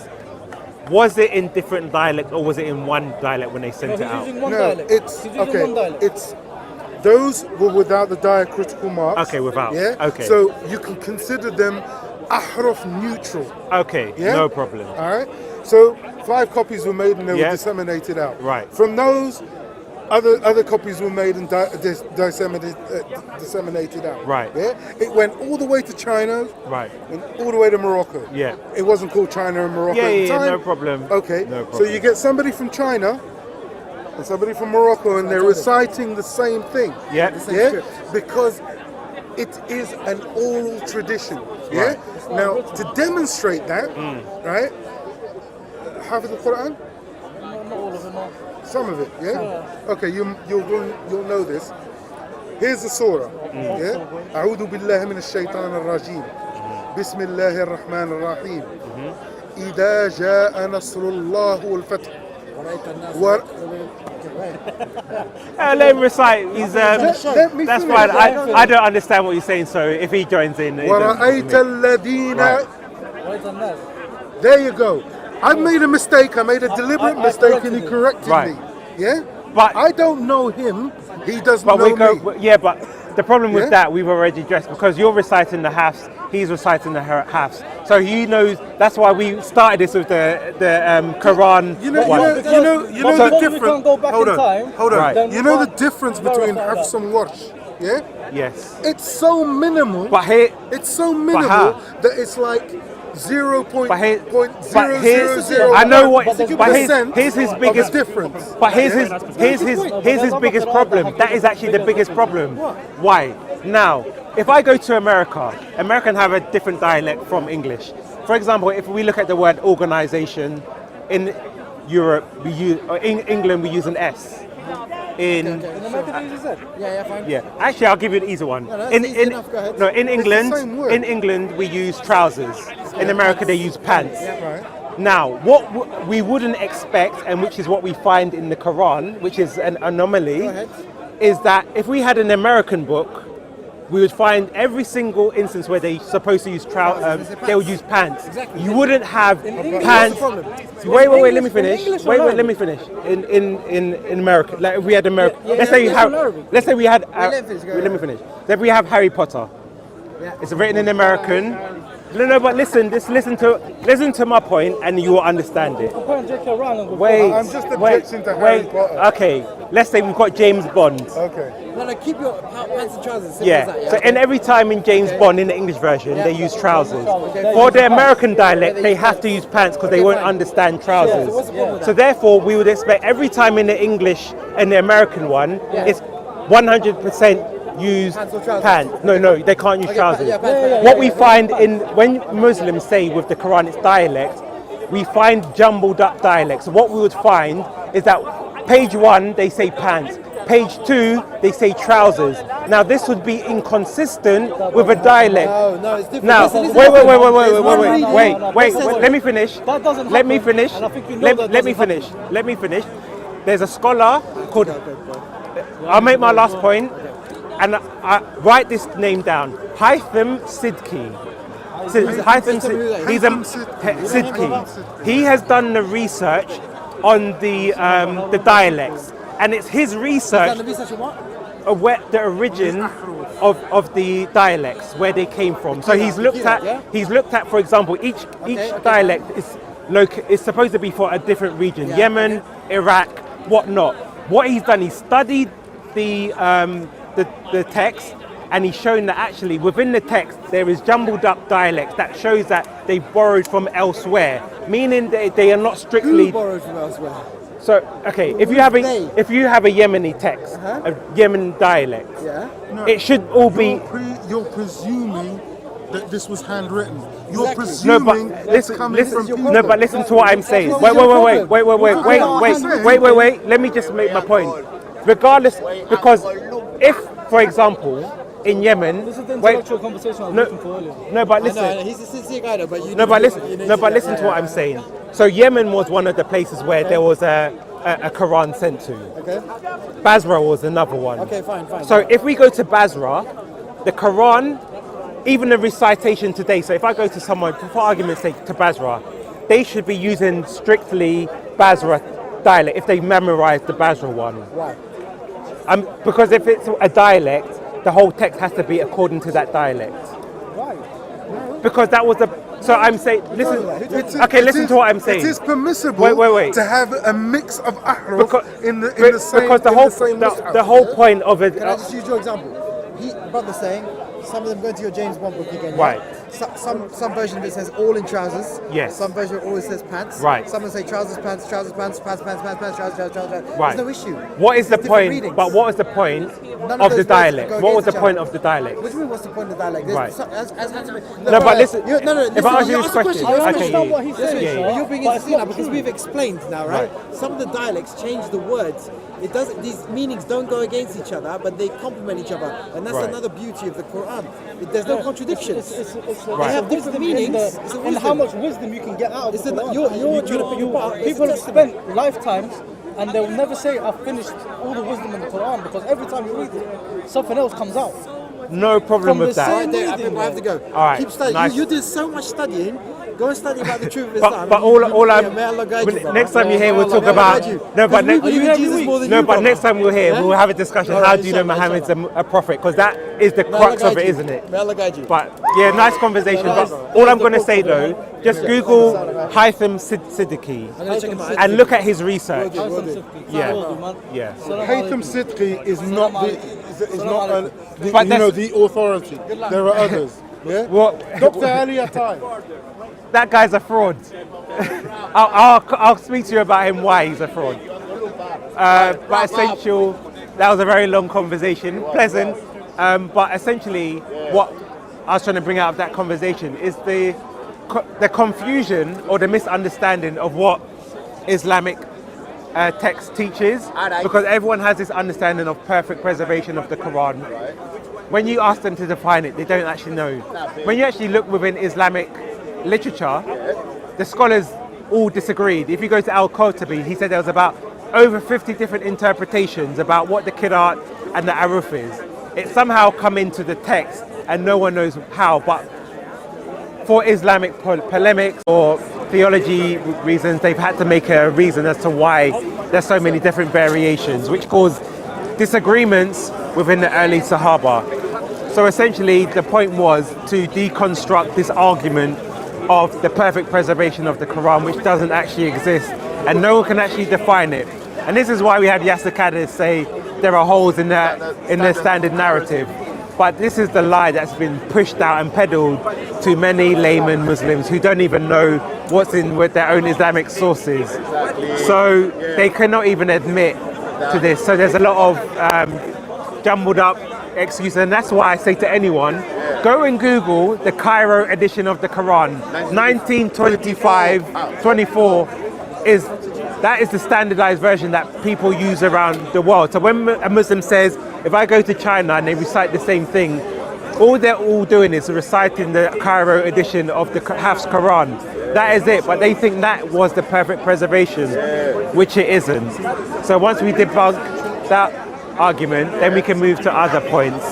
A: Was it in different dialects or was it in one dialect when they sent
B: He's
A: it out?
B: using one
D: No,
B: dialect.
D: it's
B: He's using one dialect.
D: It's those were without the diacritical marks.
A: Okay, without.
D: Yeah.
A: Okay.
D: So you can consider them ahraf neutral.
A: Okay,
D: Yeah?
A: no problem.
D: All right. So 5 copies were made and they
A: Yeah.
D: were disseminated out.
A: Right.
D: From those, other copies were made and disseminated out.
A: Right.
D: Yeah. It went all the way to China.
A: Right.
D: And all the way to Morocco.
A: Yeah.
D: It wasn't called China and Morocco
A: Yeah,
D: at the
A: yeah,
D: time.
A: no problem.
D: Okay.
A: No
D: So
A: problem.
D: you get somebody from China and somebody from Morocco, and they're reciting the same thing.
A: Yeah.
D: Yeah. Because it is an oral tradition. Yeah. Now to demonstrate that, right? Half of the Quran.
B: Not all of it, no.
D: Some of it, yeah? Okay, you'll know this. Here's the surah. Yeah? أعوذ بالله من الشيطان الرجيم. بسم الله الرحمن الرحيم. إذا جاء نصر الله والفتح.
A: Let him recite. He's
D: Let me
A: that's
D: finish.
A: fine. I don't understand what he's saying, so if he joins in, he doesn't
D: ورأيت
A: for me.
D: الذين.
A: Right.
B: Right on that.
D: There you go. I made a mistake. I made a deliberate
B: I
D: mistake, and he
B: corrected
D: corrected
A: Right.
D: me. Yeah.
A: But
D: I don't know him. He doesn't
A: but
D: know
A: we go.
D: me.
A: Yeah, but the problem with
D: Yeah?
A: that we've already addressed because you're reciting the halves, he's reciting the halves, so he knows. That's why we started this with the Quran.
D: You know,
A: one.
D: you know
B: Because
D: the
B: we
D: difference.
B: can't go back
D: Hold
B: in
D: on,
B: time,
D: hold on.
A: Right.
B: then
D: You
B: we
D: know the
B: can't
D: difference between
B: verify
D: Hafs
B: that.
D: and Warsh, yeah?
A: Yes,
D: It's so minimal.
A: but here.
D: It's so
A: how?
D: minimal that it's like
A: But here's, but here's,
D: 0.0001%.
A: I know what, but
D: percent
A: here's his
D: of the
A: biggest
D: difference.
A: But here's his biggest problem. That is actually the biggest problem. Why? Now, if I go to America, American have a different dialect from English. For example, if we look at the word organization, in Europe we use, or in England we use an S. In
B: America they use that.
I: Yeah, fine.
A: yeah, actually I'll give you an easy one.
I: that's
A: In
I: easy enough, go ahead.
A: no, in England,
D: same word.
A: in England we use trousers. In America they use pants.
D: Right.
A: Now, what we wouldn't expect, and which is what we find in the Quran, which is an anomaly, is that if we had an American book, we would find every single instance where they're supposed to use trousers, they would use pants.
I: Exactly.
A: You wouldn't have
I: English,
A: pants.
I: what's the problem?
A: Wait, let me finish.
B: English or
A: Wait,
B: Arabic?
A: let me finish. In America, like if we had America, let's say
B: English or Arabic?
A: let's say we had.
I: let me finish, go
A: Let me finish. Then we have Harry Potter. It's written in American. No, but listen, just listen to my point, and you will understand it.
B: Comparing J.K. Rowling with
A: Wait,
D: I'm just
A: wait,
D: objecting to Harry
A: wait.
D: Potter.
A: Okay, let's say we've got James Bond.
D: Okay.
I: No, keep your pants and trousers. Simple
A: Yeah.
I: as that,
A: So, and every time in James Bond in the English version, they use trousers. For the American dialect, they have to use pants because they won't understand trousers.
I: So what's the problem with
A: So therefore, we would expect every time in the English and the American one, it's 100% use
I: Pants or trousers?
A: pants. No, they can't use trousers.
I: pants.
A: What we find when Muslims say with the Quran it's dialect, we find jumbled up dialects. So what we would find is that page 1 they say pants, page 2 they say trousers. Now this would be inconsistent with a dialect.
I: No, it's different.
A: Now,
I: Listen,
A: wait,
I: There's one reading.
A: wait. Let me finish.
B: That doesn't
A: Let me
B: happen,
A: finish.
B: and I think you know that
A: Let me
B: doesn't
A: finish. Let me finish. There's a scholar called. I'll make my last point, and I write this name down. Haitham Sidki. He's a Sidki. He has done the research on the dialects, and it's his research
I: the research on what?
A: of where the origin of the dialects, where they came from. So he's looked at, for example, each dialect is supposed to be for a different region, Yemen, Iraq, whatnot. What he's done, he's studied the text, and he's shown that actually within the text there is jumbled up dialects that shows that they borrowed from elsewhere, meaning they are not strictly.
I: Who borrowed from elsewhere?
A: So okay, if you have a Yemeni text, a Yemen dialect, it should all be.
D: You're presuming that this was handwritten. You're
I: Exactly.
D: presuming
A: No, but
D: it's coming from people.
A: No, but listen to what I'm saying.
I: Wait.
A: Let me just make my point. Regardless, because if, for example, in Yemen,
B: This is the intellectual conversation I was looking for earlier.
A: no, but
I: No,
A: listen.
I: he's a sincere guy though, but you
A: No, but
I: need
A: listen.
I: to-
A: No, but listen to what I'm saying. So Yemen was one of the places where there was a Quran sent to.
I: Okay.
A: Basra was another one.
I: Okay, fine.
A: So if we go to Basra, the Quran, even the recitation today. So if I go to someone, for argument's sake, to Basra, they should be using strictly Basra dialect if they memorized the Basra one.
I: Why?
A: Because if it's a dialect, the whole text has to be according to that dialect.
B: Why?
A: Because that was the. So I'm saying, listen. Listen to what I'm saying.
D: It is permissible
A: wait.
D: to have a mix of ahruf
A: Because-
D: in the same.
A: Because the whole point of it.
I: Can I just use your example? Brother's saying, some of them go to your James Bond book again.
A: Right.
I: Yeah? Some version of it says all in trousers.
A: Yes.
I: Some version always says pants.
A: Right.
I: Some will say trousers, pants, trousers, pants, trousers,
A: Right.
I: There's no issue.
A: What is the
I: There's different
A: point?
I: readings.
A: But what is the point
I: None
A: of
I: those
A: the
I: words
A: dialect?
I: go
A: What was the
I: against each
A: point
I: other.
A: of the dialect?
I: What do you mean? What's the point of the dialect?
A: Right.
I: No,
A: but listen.
I: No,
A: if
I: listen,
A: I ask you
I: you
A: this
I: asked the
A: question,
B: I
A: okay,
B: understand what he's saying,
A: yeah,
B: sir.
I: But you're being
B: But it's
I: interesting now
B: not
I: because
B: true.
I: we've explained now, right? Some of the dialects change the words. It doesn't. These meanings don't go against each other, but they complement each other, and that's
A: Right.
I: another beauty of the Quran. There's no contradictions.
B: It's
I: They have different
B: wisdom
I: meanings.
B: in
I: It's a
B: and
I: wisdom.
B: how much wisdom you can get out of
I: It's
B: the
I: a-
B: Quran.
I: you're trying to pick apart. It's a
B: People have
I: testament.
B: spent lifetimes and they'll never say, I've finished all the wisdom in the Quran, because every time you read it, something else comes out.
A: no problem
B: From
A: with
B: the
A: that.
B: same-
I: Right there, I think I have to go.
A: All right,
I: Keep studying.
A: nice.
I: You did so much studying. Go and study about the truth of Islam.
A: But all I'm.
I: May Allah guide you, brother.
A: Next time you're here, we'll talk
I: May Allah
A: about.
I: guide you.
A: No, but
I: Because we
A: next.
I: believe in Jesus more than
A: No,
I: you,
A: but
I: brother.
A: next time we're here,
I: Yeah?
A: we'll have a discussion.
I: All
A: How
I: right,
A: do you know
I: inshallah,
A: Muhammad's a prophet? Because that is the
I: May Allah
A: crux of
I: guide
A: it,
I: you.
A: isn't it?
I: May Allah guide you.
A: But yeah, nice conversation. But all I'm going to say though, just Google Haytham Siddiqui
I: I'm gonna check him out.
A: and look at his research.
I: Will do.
A: Yeah, yeah.
D: Haytham Siddiqui is not
A: But that's-
D: the authority. There are others. Yeah.
A: What?
D: Dr. Ali Attai.
A: That guy's a fraud. I'll speak to you about him why he's a fraud. But essential, that was a very long conversation, pleasant. But essentially, what I was trying to bring out of that conversation is the confusion or the misunderstanding of what Islamic text teaches, because everyone has this understanding of perfect preservation of the Quran. When you ask them to define it, they don't actually know. When you actually look within Islamic literature, the scholars all disagreed. If you go to Al-Qurtubi, he said there was about over 50 different interpretations about what the Qiraat and the Aruf is. It somehow come into the text and no one knows how, but for Islamic polemics or theology reasons, they've had to make a reason as to why there's so many different variations, which cause disagreements within the early Sahaba. So essentially, the point was to deconstruct this argument of the perfect preservation of the Quran, which doesn't actually exist, and no one can actually define it. And this is why we had Yasser Qadr say there are holes in the standard narrative. But this is the lie that's been pushed out and peddled to many layman Muslims who don't even know what's in with their own Islamic sources. So they cannot even admit to this. So there's a lot of jumbled up excuses, and that's why I say to anyone, go and Google the Cairo edition of the Quran, 1925-24 that is the standardized version that people use around the world. So when a Muslim says, if I go to China and they recite the same thing, all they're all doing is reciting the Cairo edition of the Hafs Quran. That is it, but they think that was the perfect preservation, which it isn't. So once we debunk that argument, then we can move to other points.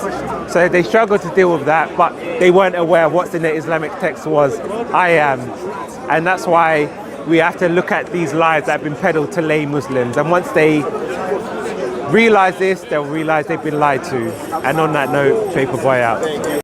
A: So they struggle to deal with that, but they weren't aware of what's in the Islamic text was. I am. And that's why we have to look at these lies that have been peddled to lay Muslims. And once they realize this, they'll realize they've been lied to. And on that note, Paperboy out.